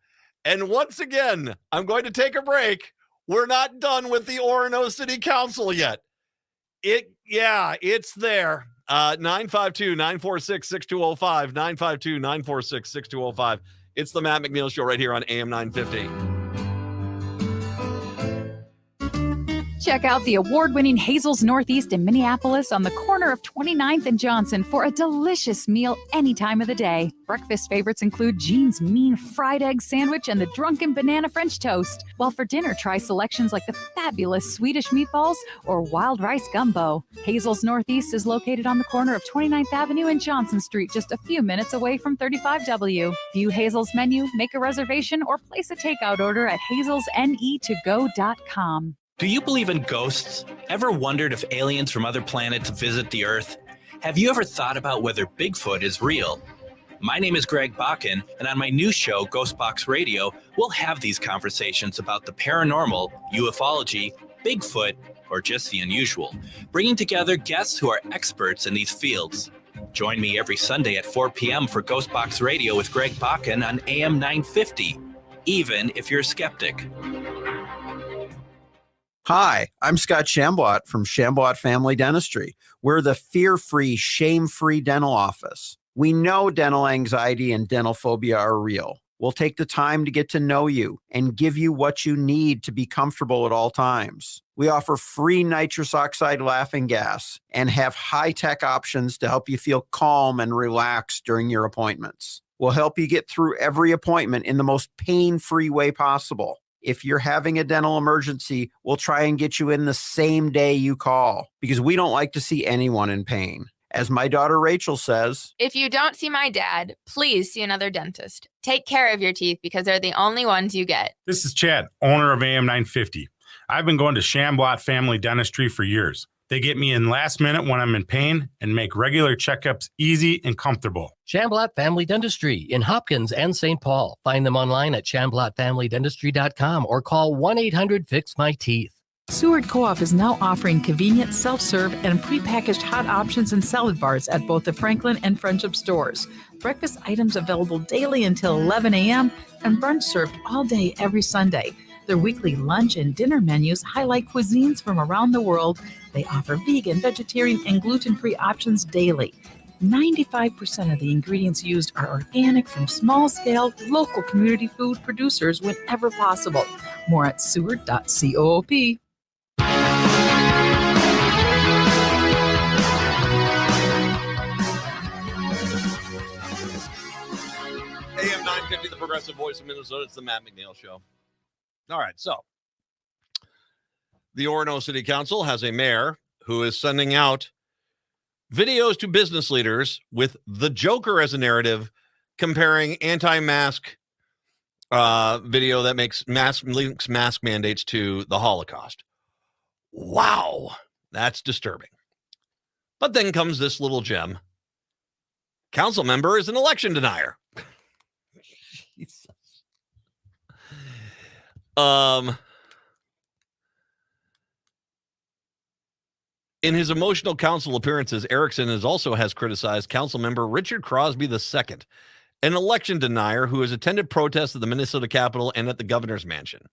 And once again, I'm going to take a break. We're not done with the Orono City Council yet. It's there. 952-946-6205. 952-946-6205. It's the Matt McNeil Show right here on AM 950. Check out the award-winning Hazel's Northeast in Minneapolis on the corner of 29th and Johnson for a delicious meal any time of the day. Breakfast favorites include Jean's Mean Fried Egg Sandwich and the Drunken Banana French Toast. While for dinner, try selections like the fabulous Swedish meatballs or wild rice gumbo. Hazel's Northeast is located on the corner of 29th Avenue and Johnson Street, just a few minutes away from 35W. View Hazel's menu, make a reservation, or place a takeout order at hazelsnetogo.com. Do you believe in ghosts? Ever wondered if aliens from other planets visit the Earth? Have you ever thought about whether Bigfoot is real? My name is Greg Bakken, and on my new show, Ghostbox Radio, we'll have these conversations about the paranormal, ufology, Bigfoot, or just the unusual, bringing together guests who are experts in these fields. Join me every Sunday at 4 p.m. for Ghostbox Radio with Greg Bakken on AM 950, even if you're a skeptic. Hi, I'm Scott Shambot from Shambot Family Dentistry. We're the fear-free, shame-free dental office. We know dental anxiety and dental phobia are real. We'll take the time to get to know you and give you what you need to be comfortable at all times. We offer free nitrous oxide laughing gas and have high-tech options to help you feel calm and relaxed during your appointments. We'll help you get through every appointment in the most pain-free way possible. If you're having a dental emergency, we'll try and get you in the same day you call because we don't like to see anyone in pain. As my daughter Rachel says, if you don't see my dad, please see another dentist. Take care of your teeth because they're the only ones you get. This is Chad, owner of AM 950. I've been going to Shambot Family Dentistry for years. They get me in last minute when I'm in pain and make regular checkups easy and comfortable. Shamblat Family Dentistry in Hopkins and St. Paul. Find them online at shamblatfamilydentistry.com or call 1-800-FIX-MY-TEETH. Seward Co-op is now offering convenient self-serve and prepackaged hot options and salad bars at both the Franklin and Friendship stores. Breakfast items available daily until 11 a.m. and brunch served all day every Sunday. Their weekly lunch and dinner menus highlight cuisines from around the world. They offer vegan, vegetarian, and gluten-free options daily. 95% of the ingredients used are organic from small-scale, local community food producers whenever possible. More at seward.coop. AM 950, the progressive voice of Minnesota. It's the Matt McNeil Show. All right, so the Orono City Council has a mayor who is sending out videos to business leaders with the Joker as a narrative, comparing anti-mask video that links mask mandates to the Holocaust. Wow, that's disturbing. But then comes this little gem. Council member is an election denier. Jesus. In his emotional council appearances, Erickson has criticized council member Richard Crosby II, an election denier who has attended protests at the Minnesota Capitol and at the governor's mansion.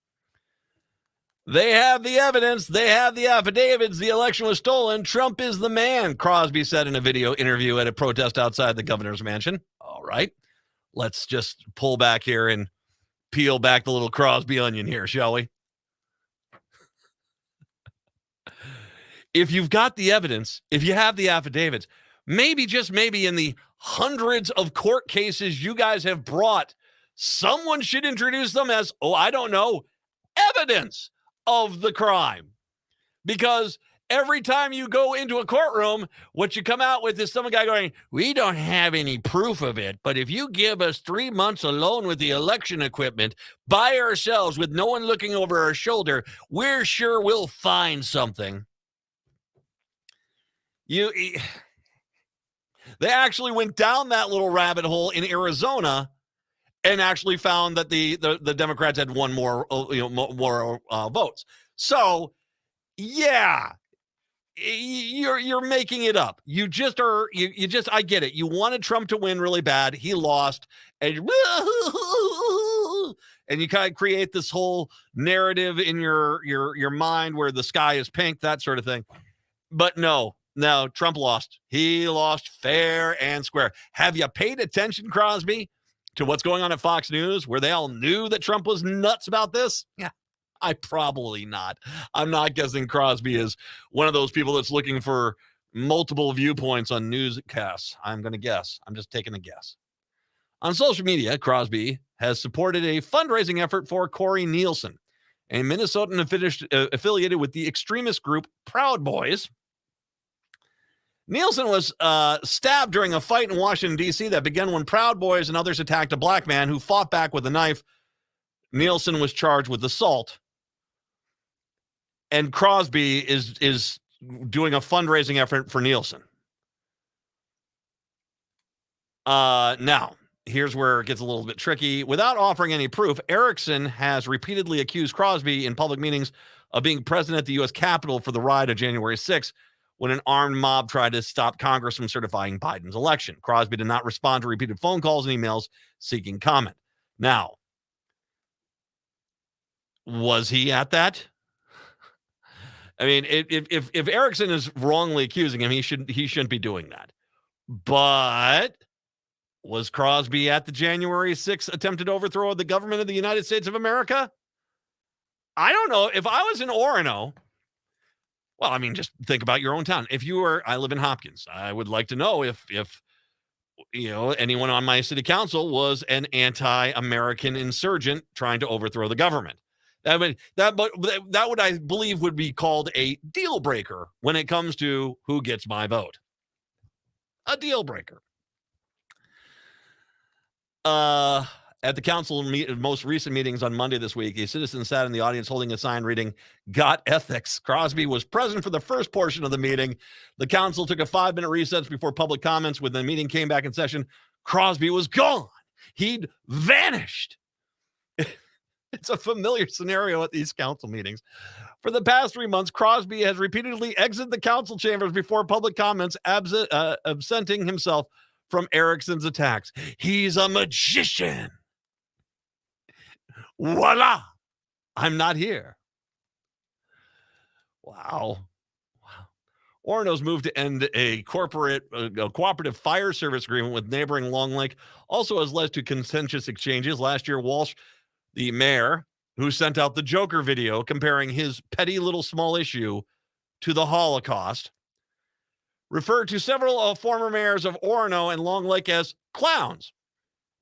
They have the evidence. They have the affidavits. The election was stolen. Trump is the man, Crosby said in a video interview at a protest outside the governor's mansion. All right. Let's just pull back here and peel back the little Crosby onion here, shall we? If you've got the evidence, if you have the affidavits, maybe, just maybe, in the hundreds of court cases you guys have brought, someone should introduce them as, I don't know, evidence of the crime. Because every time you go into a courtroom, what you come out with is some guy going, we don't have any proof of it, but if you give us 3 months alone with the election equipment by ourselves with no one looking over our shoulder, we're sure we'll find something. They actually went down that little rabbit hole in Arizona and actually found that the Democrats had won more votes. So, yeah, you're making it up. You just are. You just. I get it. You wanted Trump to win really bad. He lost, and you kind of create this whole narrative in your mind where the sky is pink, that sort of thing. But no, Trump lost. He lost fair and square. Have you paid attention, Crosby, to what's going on at Fox News, where they all knew that Trump was nuts about this? Yeah, I probably not. I'm not guessing Crosby is one of those people that's looking for multiple viewpoints on newscasts. I'm going to guess. I'm just taking a guess. On social media, Crosby has supported a fundraising effort for Corey Nielsen, a Minnesotan affiliated with the extremist group Proud Boys. Nielsen was stabbed during a fight in Washington, D.C. that began when Proud Boys and others attacked a black man who fought back with a knife. Nielsen was charged with assault. And Crosby is doing a fundraising effort for Nielsen. Now, here's where it gets a little bit tricky. Without offering any proof, Erickson has repeatedly accused Crosby in public meetings of being present at the U.S. Capitol for the riot of January 6th, when an armed mob tried to stop Congress from certifying Biden's election. Crosby did not respond to repeated phone calls and emails seeking comment. Now, was he at that? I mean, if Erickson is wrongly accusing him, he shouldn't be doing that. But was Crosby at the January 6th attempted overthrow of the government of the United States of America? I don't know. If I was in Orono, well, I mean, just think about your own town. I live in Hopkins. I would like to know if anyone on my city council was an anti-American insurgent trying to overthrow the government. That would, I believe, would be called a deal breaker when it comes to who gets my vote. A deal breaker. At the council most recent meetings on Monday this week, a citizen sat in the audience holding a sign reading, "Got Ethics." Crosby was present for the first portion of the meeting. The council took a 5-minute recess before public comments. When the meeting came back in session, Crosby was gone. He'd vanished. It's a familiar scenario at these council meetings. For the past 3 months, Crosby has repeatedly exited the council chambers before public comments, absenting himself from Erickson's attacks. He's a magician. Voila! I'm not here. Wow. Orono's move to end a cooperative fire service agreement with neighboring Long Lake also has led to contentious exchanges. Last year, Walsh, the mayor, who sent out the Joker video comparing his petty little small issue to the Holocaust, referred to several former mayors of Orono and Long Lake as clowns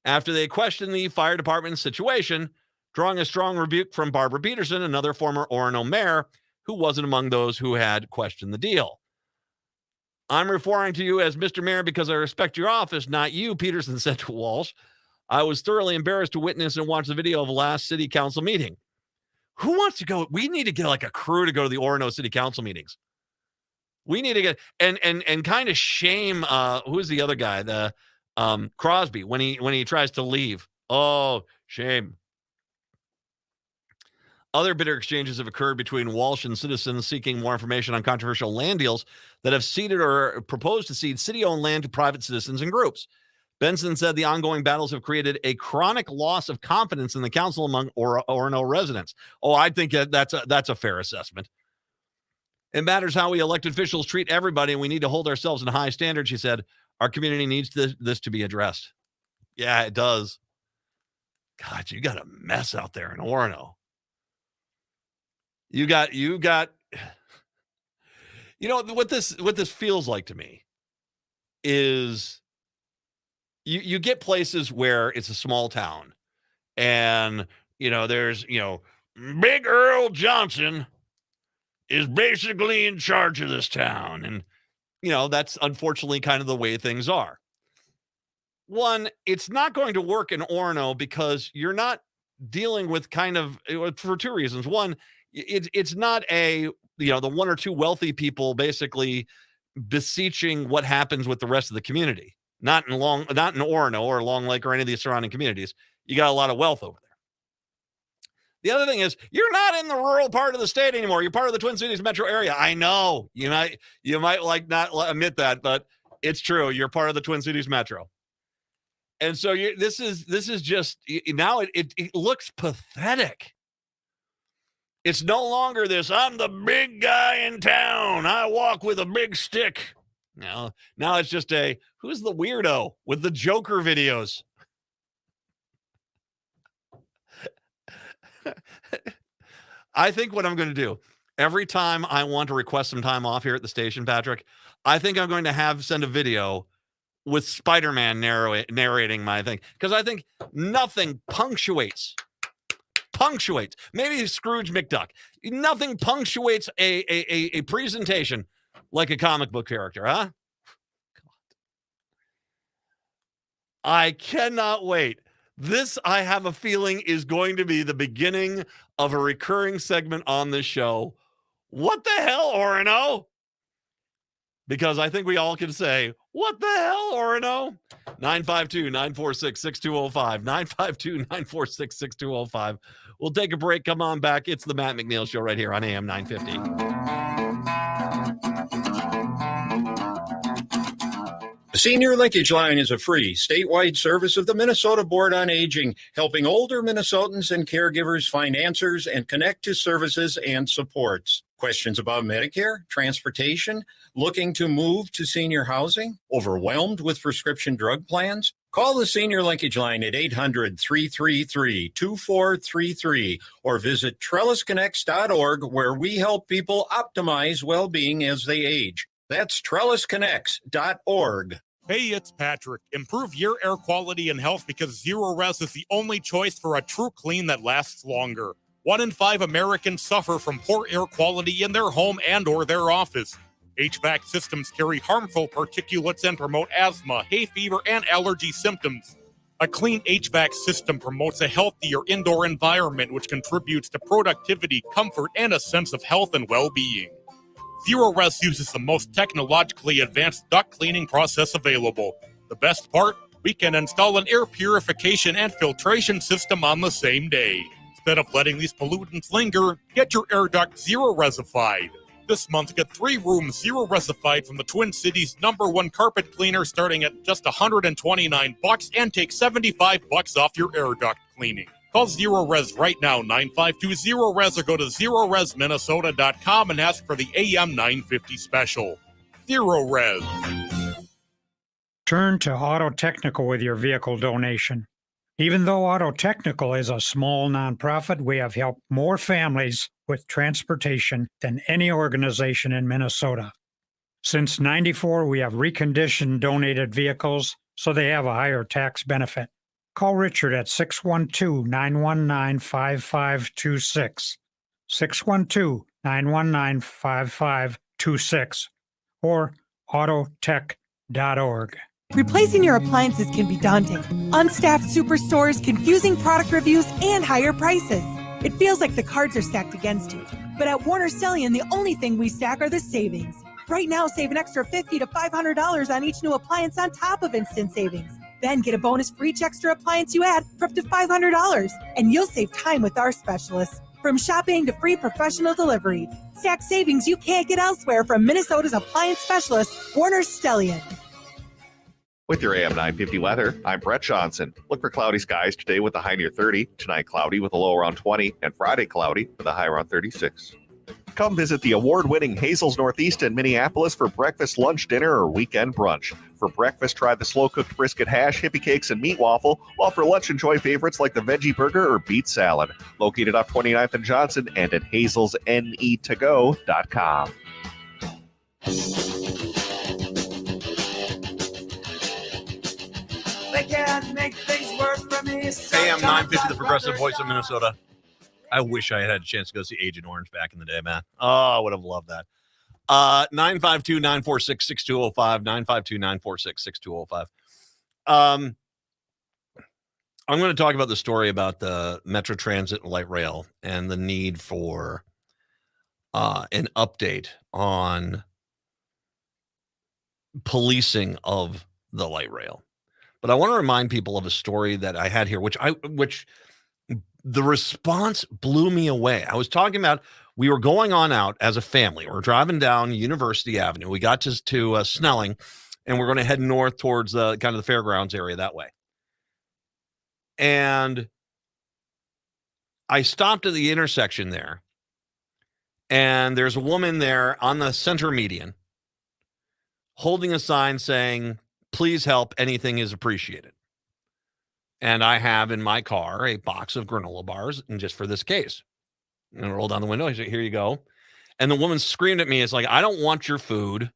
after they questioned the fire department's situation, drawing a strong rebuke from Barbara Peterson, another former Orono mayor, who wasn't among those who had questioned the deal. "I'm referring to you as Mr. Mayor because I respect your office, not you," Peterson said to Walsh. "I was thoroughly embarrassed to witness and watch the video of last city council meeting." Who wants to go? We need to get like a crew to go to the Orono city council meetings. We need to get and kind of shame who's the other guy, the Crosby, when he tries to leave. Oh, shame. Other bitter exchanges have occurred between Walsh and citizens seeking more information on controversial land deals that have ceded or proposed to cede city-owned land to private citizens and groups. Benson said the ongoing battles have created a chronic loss of confidence in the council among Orono residents. Oh, I think that's a fair assessment. "It matters how we elected officials treat everybody, and we need to hold ourselves in high standards," she said. "Our community needs this to be addressed." Yeah, it does. God, you got a mess out there in Orono. You got, you know, what this feels like to me is you get places where it's a small town and, there's, Big Earl Johnson is basically in charge of this town. And, that's unfortunately kind of the way things are. One, it's not going to work in Orono because you're not dealing with for two reasons. One, it's not the one or two wealthy people basically beseeching what happens with the rest of the community. Not in Orono or Long Lake or any of the surrounding communities. You got a lot of wealth over there. The other thing is you're not in the rural part of the state anymore. You're part of the Twin Cities metro area. I know you might not admit that, but it's true. You're part of the Twin Cities metro. And so this is just now it looks pathetic. It's no longer this, "I'm the big guy in town. I walk with a big stick." Now it's just who's the weirdo with the Joker videos? I think what I'm going to do, every time I want to request some time off here at the station, Patrick, I think I'm going to send a video with Spider-Man narrating my thing. Because I think nothing punctuates, maybe Scrooge McDuck, nothing punctuates a presentation like a comic book character, huh? God. I cannot wait. This, I have a feeling, is going to be the beginning of a recurring segment on this show. What the hell, Orono? Because I think we all can say, what the hell, Orono? 952-946-6205. 952-946-6205. We'll take a break. Come on back. It's the Matt McNeil Show right here on AM 950. The Senior Linkage Line is a free statewide service of the Minnesota Board on Aging, helping older Minnesotans and caregivers find answers and connect to services and supports. Questions about Medicare, transportation, looking to move to senior housing, overwhelmed with prescription drug plans? Call the Senior Linkage Line at 800-333-2433 or visit trellisconnects.org, where we help people optimize well-being as they age. That's trellisconnects.org. Hey, it's Patrick. Improve your air quality and health because Zero Res is the only choice for a true clean that lasts longer. 1 in 5 Americans suffer from poor air quality in their home and or their office. HVAC systems carry harmful particulates and promote asthma, hay fever, and allergy symptoms. A clean HVAC system promotes a healthier indoor environment, which contributes to productivity, comfort, and a sense of health and well-being. Zero Res uses the most technologically advanced duct cleaning process available. The best part? We can install an air purification and filtration system on the same day. Instead of letting these pollutants linger, get your air duct Zero Resified. This month, get 3 rooms Zero Resified from the Twin Cities' #1 carpet cleaner starting at just $129 and take $75 off your air duct cleaning. Call Zero Res right now, 952-ZERO-RES, or go to ZeroResMinnesota.com and ask for the AM 950 special. Zero Res. Turn to Auto Technical with your vehicle donation. Even though Auto Technical is a small nonprofit, we have helped more families with transportation than any organization in Minnesota. Since '94, we have reconditioned donated vehicles so they have a higher tax benefit. Call Richard at 612-919-5526, 612-919-5526, or autotech.org. Replacing your appliances can be daunting. Unstaffed superstores, confusing product reviews, and higher prices. It feels like the cards are stacked against you. But at Warner Stellian, the only thing we stack are the savings. Right now, save an extra $50 to $500 on each new appliance on top of instant savings. Then get a bonus for each extra appliance you add for up to $500. And you'll save time with our specialists. From shopping to free professional delivery. Stack savings you can't get elsewhere from Minnesota's appliance specialist, Warner Stellian. With your AM 950 weather, I'm Brett Johnson. Look for cloudy skies today with a high near 30, tonight cloudy with a low around 20, and Friday cloudy with a high around 36. Come visit the award-winning Hazel's Northeast in Minneapolis for breakfast, lunch, dinner, or weekend brunch. For breakfast, try the slow-cooked brisket hash, hippie cakes, and meat waffle, while for lunch, enjoy favorites like the veggie burger or beet salad. Located off 29th and Johnson and at hazelsnetogo.com. They can't make things worse for me. AM 950, the progressive voice of Minnesota. I wish I had a chance to go see Agent Orange back in the day, man. Oh, I would have loved that. 952-946-6205, 952-946-6205. I'm going to talk about the story about the Metro Transit and Light Rail and the need for an update on policing of the light rail. But I want to remind people of a story that I had here, which the response blew me away. I was talking about, we were going on out as a family. We're driving down University Avenue. We got to Snelling, and we're going to head north towards kind of the fairgrounds area that way. And I stopped at the intersection there, and there's a woman there on the center median holding a sign saying, "Please help, anything is appreciated." And I have in my car a box of granola bars, and just for this case. And I rolled down the window. I said, "Here you go." And the woman screamed at me. It's like, "I don't want your food.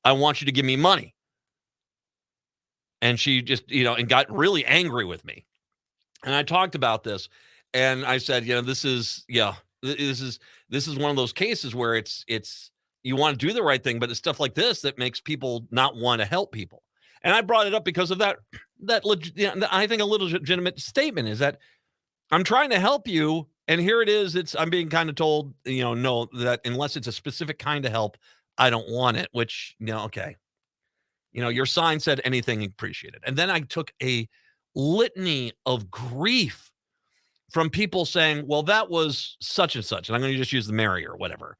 I want you to give me money." And she just, and got really angry with me. And I talked about this, and I said, this is one of those cases where it's you want to do the right thing, but it's stuff like this that makes people not want to help people. And I brought it up because of that I think a legitimate statement is that I'm trying to help you, and here it is. I'm being kind of told, no, that unless it's a specific kind of help, I don't want it. Which, okay, your sign said anything appreciated, and then I took a litany of grief from people saying, "Well, that was such and such," and I'm going to just use the Mary or whatever.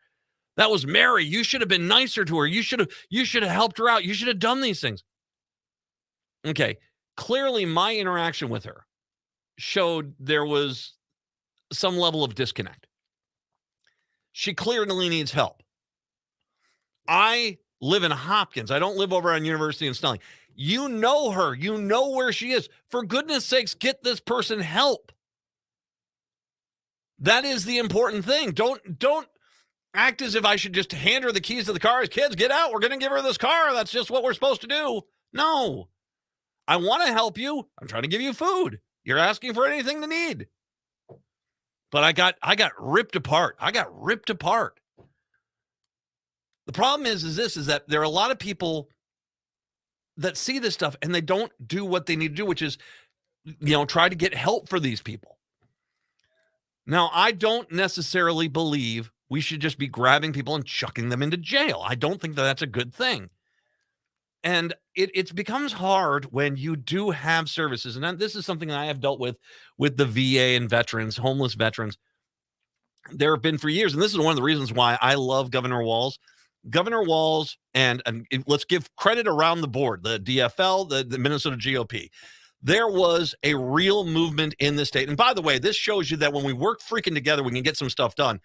"That was Mary. You should have been nicer to her. You should have helped her out. You should have done these things." Okay, clearly my interaction with her showed there was some level of disconnect. She clearly needs help. I live in Hopkins. I don't live over on University in Snelling. You know her. You know where she is. For goodness sakes, get this person help. That is the important thing. Don't act as if I should just hand her the keys to the car. "Kids, get out. We're going to give her this car. That's just what we're supposed to do." No. I want to help you. I'm trying to give you food. You're asking for anything to need. But I got ripped apart. The problem is that there are a lot of people that see this stuff and they don't do what they need to do, which is try to get help for these people. Now, I don't necessarily believe we should just be grabbing people and chucking them into jail. I don't think that that's a good thing. And it becomes hard when you do have services. And this is something I have dealt with the VA and veterans, homeless veterans. There have been for years, and this is one of the reasons why I love Governor Walz. Governor Walz, and let's give credit around the board, the DFL, the Minnesota GOP. There was a real movement in the state. And by the way, this shows you that when we work freaking together, we can get some stuff done.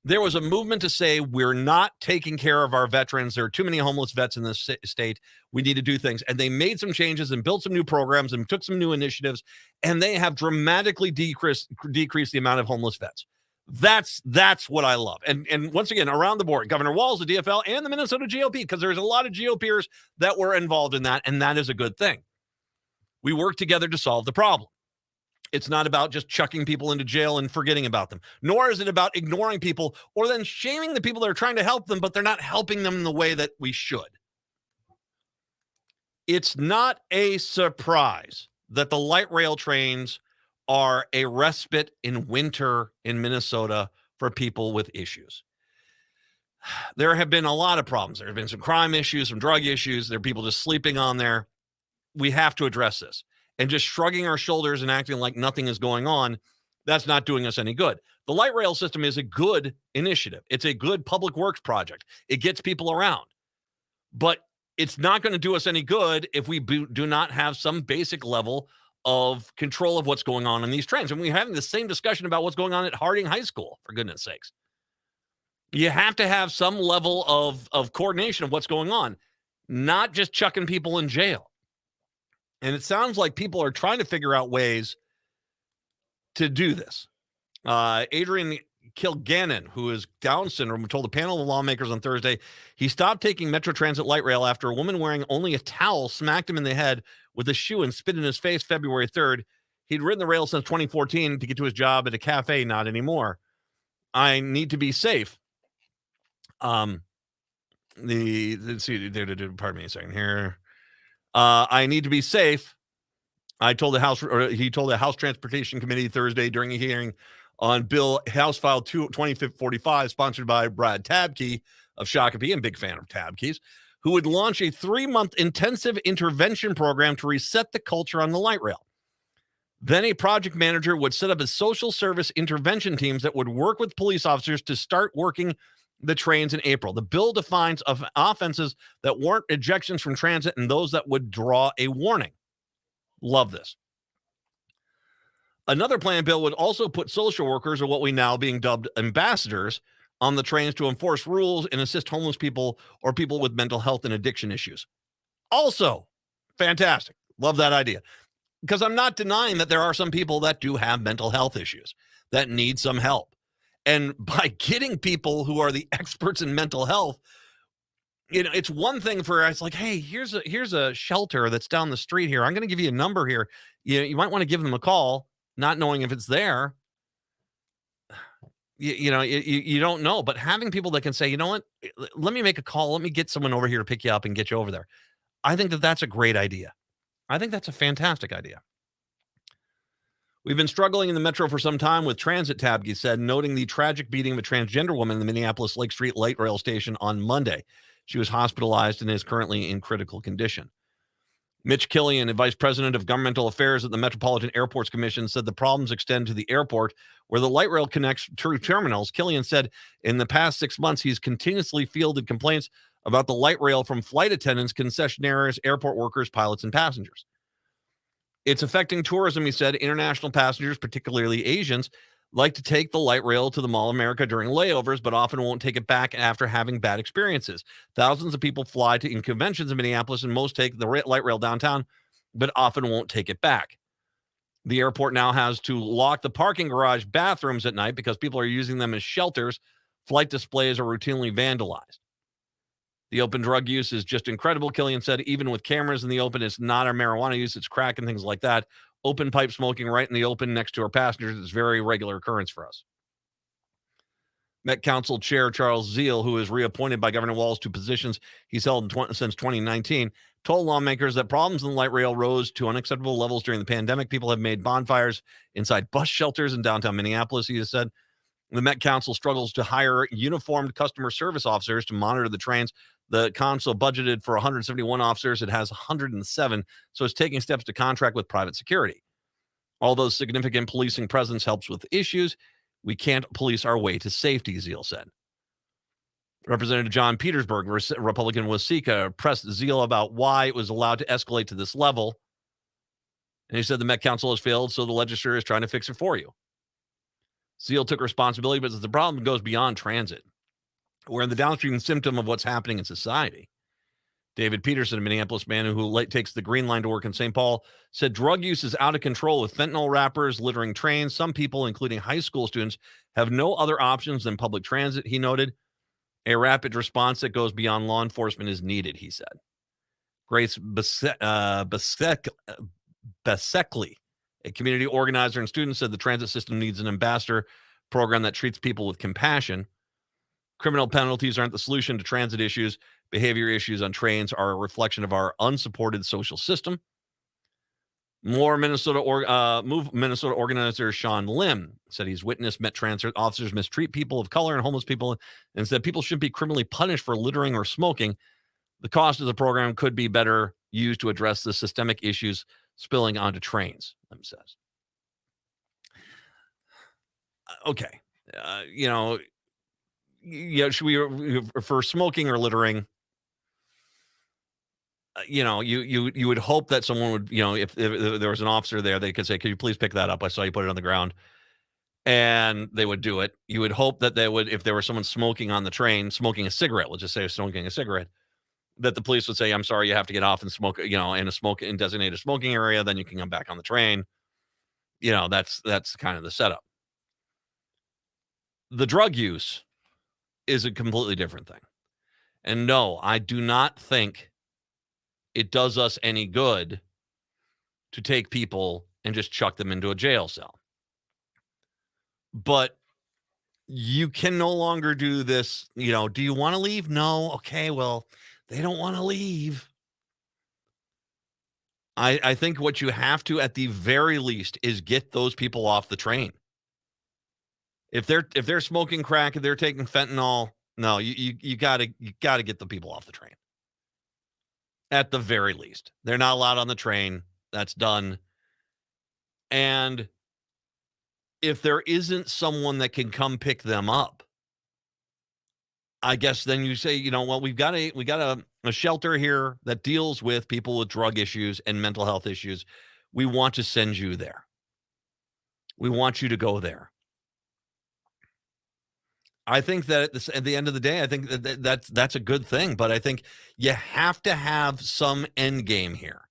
There was a movement to say we're not taking care of our veterans. There are too many homeless vets in this state. We need to do things. And they made some changes and built some new programs and took some new initiatives, and they have dramatically decreased the amount of homeless vets. That's what I love. And once again, around the board, Governor Walz, the DFL, and the Minnesota GOP, because there's a lot of GOPers that were involved in that, and that is a good thing. We work together to solve the problem. It's not about just chucking people into jail and forgetting about them, nor is it about ignoring people or then shaming the people that are trying to help them, but they're not helping them in the way that we should. It's not a surprise that the light rail trains are a respite in winter in Minnesota for people with issues. There have been a lot of problems. There have been some crime issues, some drug issues. There are people just sleeping on there. We have to address this. And just shrugging our shoulders and acting like nothing is going on, that's not doing us any good. The light rail system is a good initiative. It's a good public works project. It gets people around. But it's not going to do us any good if we do not have some basic level of control of what's going on in these trains. And we're having the same discussion about what's going on at Harding High School, for goodness sakes. You have to have some level of coordination of what's going on, not just chucking people in jail. And it sounds like people are trying to figure out ways to do this. Adrian Kilgannon, who is Down syndrome, told a panel of lawmakers on Thursday he stopped taking Metro Transit light rail after a woman wearing only a towel smacked him in the head with a shoe and spit in his face February 3rd. He'd ridden the rail since 2014 to get to his job at a cafe, not anymore. I need to be safe. Pardon me a second here. I need to be safe. He told the House Transportation Committee Thursday during a hearing on Bill House File 2045, sponsored by Brad Tabke of Shakopee, and big fan of Tabke's, who would launch a 3-month intensive intervention program to reset the culture on the light rail. Then a project manager would set up a social service intervention teams that would work with police officers to start working the trains in April. The bill defines offenses that warrant ejections from transit and those that would draw a warning. Love this. Another planned bill would also put social workers, or what we now being dubbed ambassadors, on the trains to enforce rules and assist homeless people or people with mental health and addiction issues. Also, fantastic. Love that idea. Because I'm not denying that there are some people that do have mental health issues that need some help. And by getting people who are the experts in mental health, it's one thing for it's like, hey, here's a shelter that's down the street here. I'm going to give you a number here. You might want to give them a call, not knowing if it's there. You don't know. But having people that can say, you know what, let me make a call. Let me get someone over here to pick you up and get you over there. I think that that's a great idea. I think that's a fantastic idea. We've been struggling in the metro for some time with transit, Tabke said, noting the tragic beating of a transgender woman in the Minneapolis Lake Street light rail station on Monday. She was hospitalized and is currently in critical condition. Mitch Killian, vice president of governmental affairs at the Metropolitan Airports Commission, said the problems extend to the airport where the light rail connects two terminals. Killian said in the past 6 months, he's continuously fielded complaints about the light rail from flight attendants, concessionaires, airport workers, pilots, and passengers. It's affecting tourism, he said. International passengers, particularly Asians, like to take the light rail to the Mall of America during layovers, but often won't take it back after having bad experiences. Thousands of people fly to conventions in Minneapolis, and most take the light rail downtown, but often won't take it back. The airport now has to lock the parking garage bathrooms at night because people are using them as shelters. Flight displays are routinely vandalized. The open drug use is just incredible, Killian said. Even with cameras in the open, it's not our marijuana use, it's crack and things like that. Open pipe smoking right in the open next to our passengers is very regular occurrence for us. Met Council Chair Charles Zeal, who is reappointed by Governor Walz to positions he's held since 2019, told lawmakers that problems in the light rail rose to unacceptable levels during the pandemic. People have made bonfires inside bus shelters in downtown Minneapolis, he has said. The Met Council struggles to hire uniformed customer service officers to monitor the trains. The council budgeted for 171 officers. It has 107, so it's taking steps to contract with private security. Although significant policing presence helps with issues, we can't police our way to safety, Zeal said. Representative John Petersburg, Republican Waseca, pressed Zeal about why it was allowed to escalate to this level. And he said the Met Council has failed, so the legislature is trying to fix it for you. Zeal took responsibility, but the problem goes beyond transit. We're in the downstream symptom of what's happening in society. David Peterson, a Minneapolis man who takes the Green Line to work in St. Paul, said drug use is out of control with fentanyl wrappers littering trains. Some people, including high school students, have no other options than public transit, he noted. A rapid response that goes beyond law enforcement is needed, he said. Grace Besekli, a community organizer and student, said the transit system needs an ambassador program that treats people with compassion. Criminal penalties aren't the solution to transit issues. Behavior issues on trains are a reflection of our unsupported social system. Minnesota organizer Sean Lim said he's witnessed Met Transit officers mistreat people of color and homeless people and said people shouldn't be criminally punished for littering or smoking. The cost of the program could be better used to address the systemic issues spilling onto trains, Lim says. Okay. Should we, for smoking or littering, you would hope that someone would, if there was an officer there, they could say, could you please pick that up? I saw you put it on the ground. And they would do it. You would hope that they would, if there was someone smoking on the train, smoking a cigarette, let's just say smoking a cigarette, that the police would say, I'm sorry, you have to get off and smoke, in designated smoking area, then you can come back on the train. That's kind of the setup. The drug use is a completely different thing. And no, I do not think it does us any good to take people and just chuck them into a jail cell. But you can no longer do this. Do you want to leave? No. Okay, well, they don't want to leave. I think what you have to, at the very least, is get those people off the train. If they're smoking crack, if they're taking fentanyl, no, you gotta get the people off the train. At the very least, they're not allowed on the train. That's done. And if there isn't someone that can come pick them up, I guess then you say, we've got a shelter here that deals with people with drug issues and mental health issues. We want to send you there. We want you to go there. I think that at the end of the day, I think that's a good thing, but I think you have to have some end game here.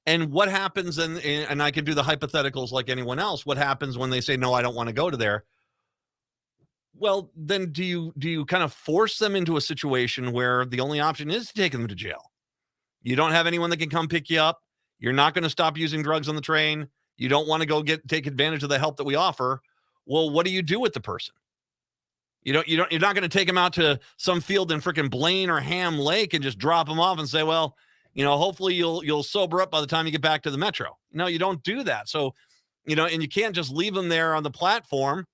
And what happens, and I can do the hypotheticals like anyone else, what happens when they say, no, I don't want to go to there? Well, then do you kind of force them into a situation where the only option is to take them to jail? You don't have anyone that can come pick you up. You're not going to stop using drugs on the train. You don't want to go take advantage of the help that we offer. Well, what do you do with the person? You're not going to take them out to some field in freaking Blaine or Ham Lake and just drop them off and say, well, hopefully you'll sober up by the time you get back to the metro. No, you don't do that. So, and you can't just leave them there on the platform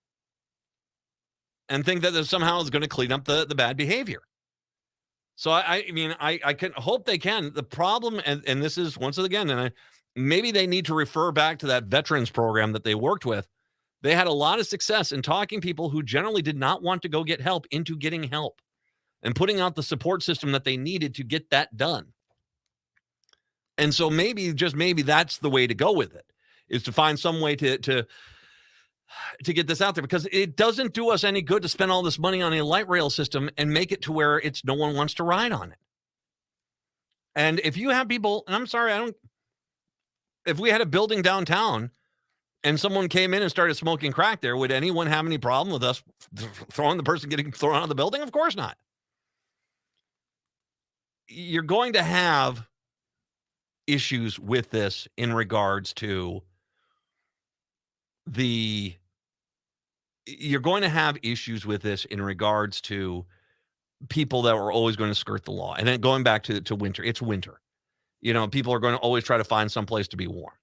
and think that somehow is going to clean up the bad behavior. So I can hope they can. The problem, and this is once again, and maybe they need to refer back to that veterans program that they worked with. They had a lot of success in talking people who generally did not want to go get help into getting help and putting out the support system that they needed to get that done. And so maybe, just maybe, that's the way to go with it, is to find some way to get this out there, because it doesn't do us any good to spend all this money on a light rail system and make it to where no one wants to ride on it. And if you have people, and I'm sorry, if we had a building downtown and someone came in and started smoking crack there, would anyone have any problem with us throwing the person getting thrown out of the building? Of course not. You're going to have issues with this in regards to the you're going to have issues with this in regards to people that were always going to skirt the law. And then going back to winter, it's winter. People are going to always try to find some place to be warm.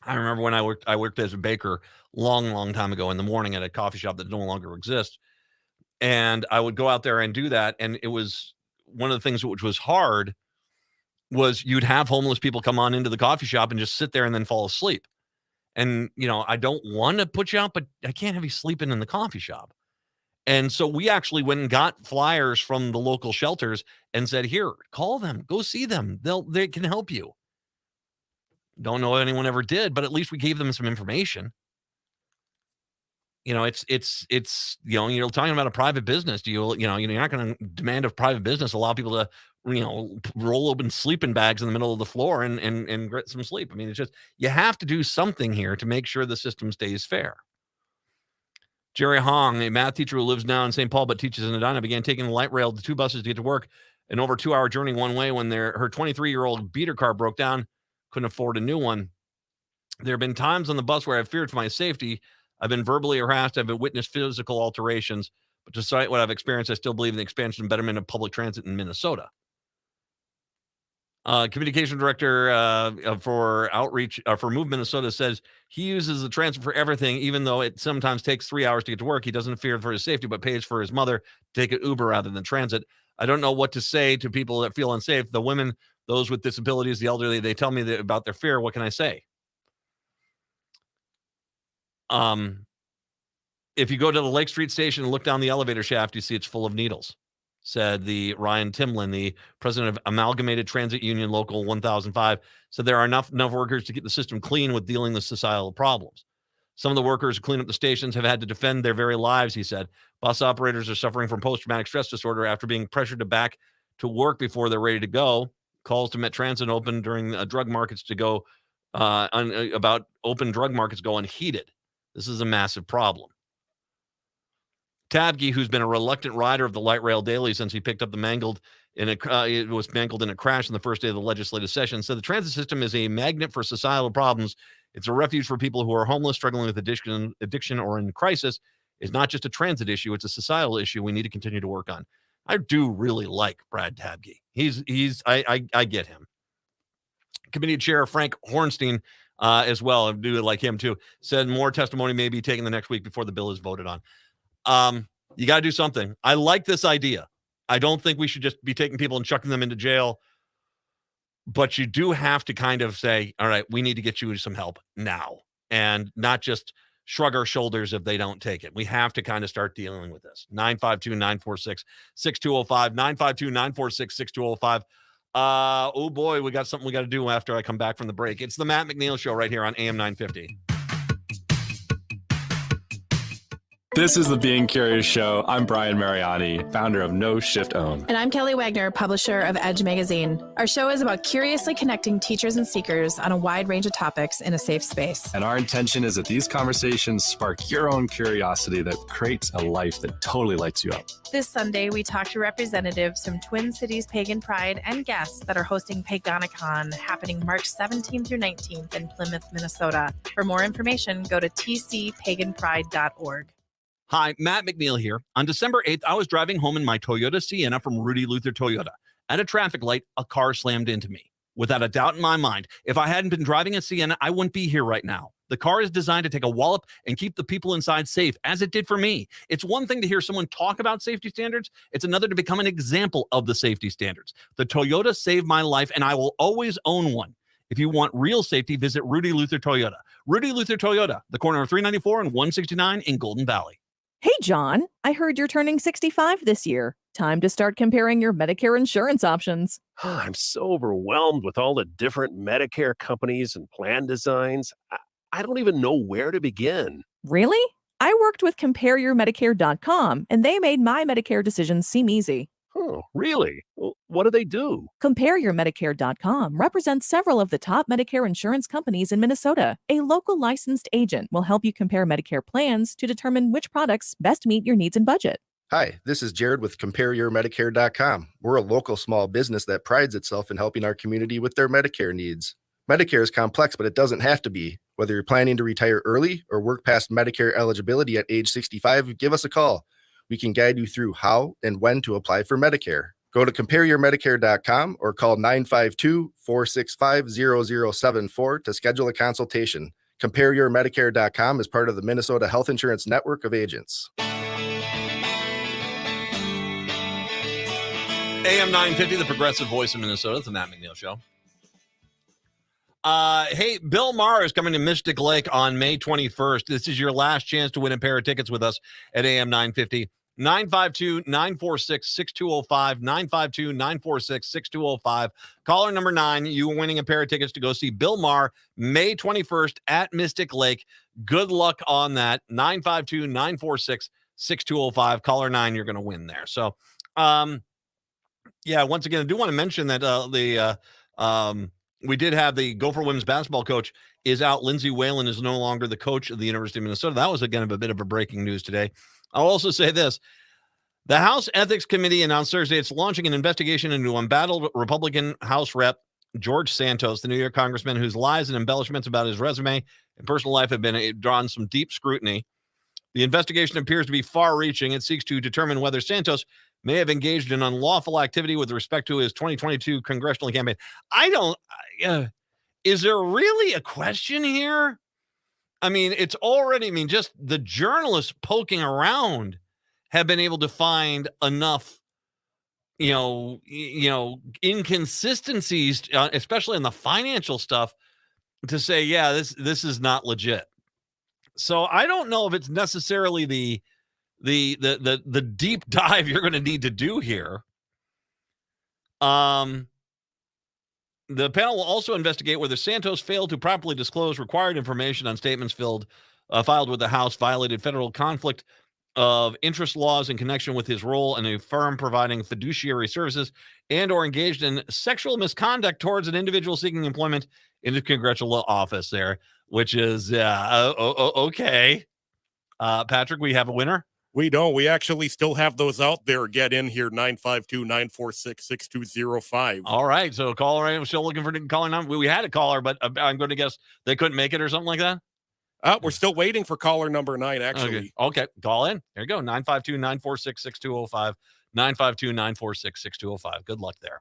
I remember when I worked as a baker long time ago in the morning at a coffee shop that no longer exists. And I would go out there and do that. And it was one of the things which was hard was you'd have homeless people come on into the coffee shop and just sit there and then fall asleep. And, I don't want to put you out, but I can't have you sleeping in the coffee shop. And so we actually went and got flyers from the local shelters and said, here, call them, go see them. They can help you. Don't know if anyone ever did, but at least we gave them some information. It's you're talking about a private business. You're not going to demand of private business allow people to, roll open sleeping bags in the middle of the floor and get some sleep. I mean, it's just, you have to do something here to make sure the system stays fair. Jerry Hong, a math teacher who lives now in St. Paul but teaches in Edina, began taking the light rail to 2 buses to get to work. An over 2-hour journey one way when her 23-year-old beater car broke down, couldn't afford a new one. There have been times on the bus where I've feared for my safety. I've been verbally harassed. I've witnessed physical alterations. But despite what I've experienced, I still believe in the expansion and betterment of public transit in Minnesota. Communication director for outreach for Move Minnesota says he uses the transit for everything, even though it sometimes takes 3 hours to get to work. He doesn't fear for his safety, but pays for his mother to take an Uber rather than transit. I don't know what to say to people that feel unsafe. The women, those with disabilities, the elderly, they tell me about their fear. What can I say? If you go to the Lake Street station and look down the elevator shaft, you see it's full of needles, said the Ryan Timlin, the president of Amalgamated Transit Union Local 1005, said there are enough workers to keep the system clean with dealing with societal problems. Some of the workers who clean up the stations have had to defend their very lives, he said. Bus operators are suffering from post-traumatic stress disorder after being pressured to back to work before they're ready to go. Calls to Met Transit open during drug markets to go about open drug markets go unheeded. This is a massive problem. Tabke, who's been a reluctant rider of the light rail daily since he picked up it was mangled in a crash on the first day of the legislative session, said the transit system is a magnet for societal problems. It's a refuge for people who are homeless, struggling with addiction or in crisis. It's not just a transit issue; it's a societal issue we need to continue to work on. I do really like Brad Tabke. I get him. Committee Chair Frank Hornstein, as well, I do like him too, said more testimony may be taken the next week before the bill is voted on. You got to do something. I like this idea. I don't think we should just be taking people and chucking them into jail, but you do have to kind of say, all right, we need to get you some help now and not just shrug our shoulders if they don't take it. We have to kind of start dealing with this. 952-946-6205, 952-946-6205. Oh boy, we got something we got to do after I come back from the break. It's the Matt McNeil Show right here on AM 950. This is the Being Curious Show. I'm Brian Mariani, founder of No Shift Own. And I'm Kelly Wagner, publisher of Edge Magazine. Our show is about curiously connecting teachers and seekers on a wide range of topics in a safe space. And our intention is that these conversations spark your own curiosity that creates a life that totally lights you up. This Sunday, we talk to representatives from Twin Cities Pagan Pride and guests that are hosting Pagonicon, happening March 17th through 19th in Plymouth, Minnesota. For more information, go to tcpaganpride.org. Hi, Matt McNeil here. On December 8th, I was driving home in my Toyota Sienna from Rudy Luther Toyota. At a traffic light, a car slammed into me. Without a doubt in my mind, if I hadn't been driving a Sienna, I wouldn't be here right now. The car is designed to take a wallop and keep the people inside safe, as it did for me. It's one thing to hear someone talk about safety standards. It's another to become an example of the safety standards. The Toyota saved my life, and I will always own one. If you want real safety, visit Rudy Luther Toyota. Rudy Luther Toyota, the corner of 394 and 169 in Golden Valley. Hey, John, I heard you're turning 65 this year. Time to start comparing your Medicare insurance options. I'm so overwhelmed with all the different Medicare companies and plan designs. I don't even know where to begin. Really? I worked with CompareYourMedicare.com, and they made my Medicare decisions seem easy. Oh, really? What do they do? CompareYourMedicare.com represents several of the top Medicare insurance companies in Minnesota. A local licensed agent will help you compare Medicare plans to determine which products best meet your needs and budget. Hi, this is Jared with CompareYourMedicare.com. We're a local small business that prides itself in helping our community with their Medicare needs. Medicare is complex, but it doesn't have to be. Whether you're planning to retire early or work past Medicare eligibility at age 65, give us a call. We can guide you through how and when to apply for Medicare. Go to compareyourmedicare.com or call 952-465-0074 to schedule a consultation. Compareyourmedicare.com is part of the Minnesota Health Insurance Network of agents. AM 950, the progressive voice of Minnesota. It's the Matt McNeil Show. Hey, Bill Maher is coming to Mystic Lake on May 21st. This is your last chance to win a pair of tickets with us at AM 950. 952-946-6205, 952-946-6205. Caller number 9, you are winning a pair of tickets to go see Bill Maher May 21st at Mystic Lake. Good luck on that. 952-946-6205. Caller 9, you're going to win there. So, yeah, once again, I do want to mention that we did have the Gopher women's basketball coach is out. Lindsay Whalen is no longer the coach of the University of Minnesota. That was, again, a bit of a breaking news today. I'll also say this. The House Ethics Committee announced Thursday it's launching an investigation into embattled Republican House Rep George Santos, the New York congressman whose lies and embellishments about his resume and personal life have been drawn some deep scrutiny. The investigation appears to be far-reaching. It seeks to determine whether Santos may have engaged in unlawful activity with respect to his 2022 congressional campaign. Is there really a question here? I mean, it's already, just the journalists poking around have been able to find enough, inconsistencies, especially in the financial stuff, to say, yeah, this is not legit. So I don't know if it's necessarily the deep dive you're going to need to do here. The panel will also investigate whether Santos failed to properly disclose required information on statements filed with the House, violated federal conflict of interest laws in connection with his role in a firm providing fiduciary services, and or engaged in sexual misconduct towards an individual seeking employment in the congressional office there, which is, okay. Patrick, we have a winner? We don't. We actually still have those out there. Get in here, 952-946-6205. All right. So caller, I'm still looking for calling number. We had a caller, but I'm going to guess they couldn't make it or something like that. We're still waiting for caller number 9, actually. Okay. Call in. There you go. 952-946-6205. 952-946-6205. Good luck there.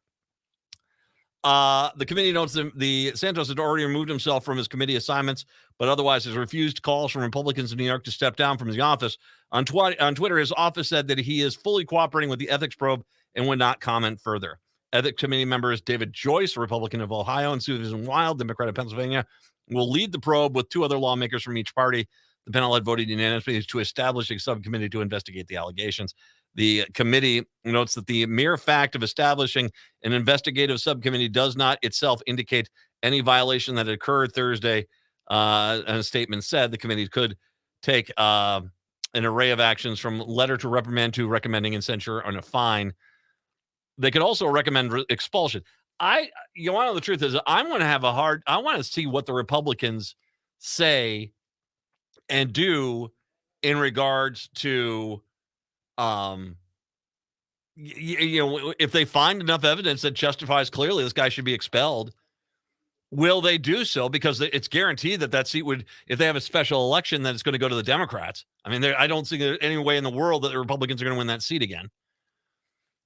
The committee notes that the Santos had already removed himself from his committee assignments, but otherwise has refused calls from Republicans in New York to step down from the office. On Twitter, his office said that he is fully cooperating with the ethics probe and would not comment further. Ethics committee members David Joyce, Republican of Ohio, and Susan Wild, Democrat of Pennsylvania, will lead the probe with 2 other lawmakers from each party. The panel had voted unanimously to establish a subcommittee to investigate the allegations. The committee notes that the mere fact of establishing an investigative subcommittee does not itself indicate any violation that occurred Thursday. And a statement said the committee could take an array of actions from letter to reprimand to recommending and censure and a fine. They could also recommend expulsion. The truth is, I want to see what the Republicans say and do in regards to, if they find enough evidence that justifies clearly this guy should be expelled, will they do so? Because it's guaranteed that seat would, if they have a special election, that it's going to go to the Democrats. I don't see there any way in the world that the Republicans are going to win that seat again.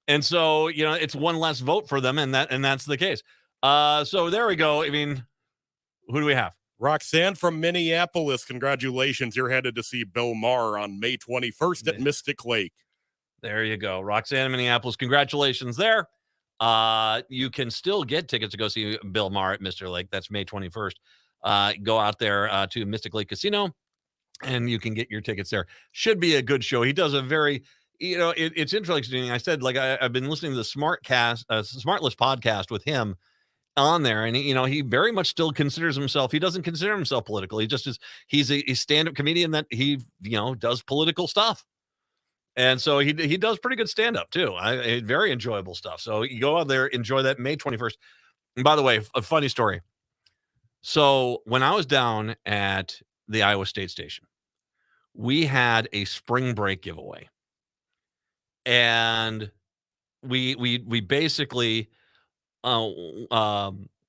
And so, it's one less vote for them, and that's the case. So there we go. Who do we have? Roxanne from Minneapolis. Congratulations. You're headed to see Bill Maher on May 21st at Mystic Lake. There you go. Roxanne in Minneapolis. Congratulations there. You can still get tickets to go see Bill Maher at Mystic Lake. That's May 21st. Go out there to Mystic Lake Casino, and you can get your tickets there. Should be a good show. He does a very... it's interesting. I said, I've been listening to the Smartlist podcast with him on there, and he very much still considers himself. He doesn't consider himself political. He just is. He's a stand-up comedian that he does political stuff, and so he does pretty good stand-up too. Very enjoyable stuff. So you go out there, enjoy that May 21st. And by the way, a funny story. So when I was down at the Iowa State Station, we had a spring break giveaway. And we basically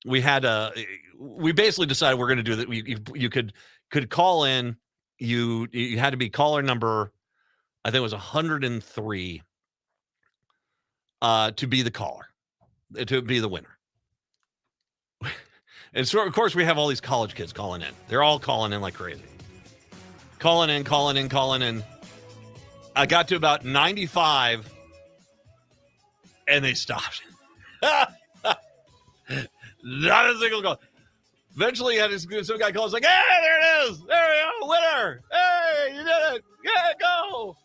we basically decided we're going to do that. You could call in. You had to be caller number, I think it was 103, to be the caller, to be the winner. And so, of course, we have all these college kids calling in. They're all calling in like crazy. Calling in. I got to about 95, and they stopped. Not a single call. Eventually, some guy calls like, "Hey, there it is! There we go, winner! Hey, you did it! Yeah, go!"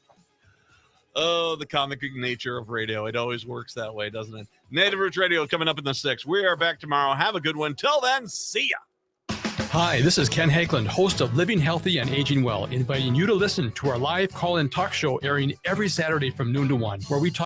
Oh, the comic nature of radio. It always works that way, doesn't it? Native Roots Radio coming up in the 6. We are back tomorrow. Have a good one. Till then, see ya. Hi, this is Ken Hageland, host of Living Healthy and Aging Well, inviting you to listen to our live call-in talk show airing every Saturday from noon to 1, where we talk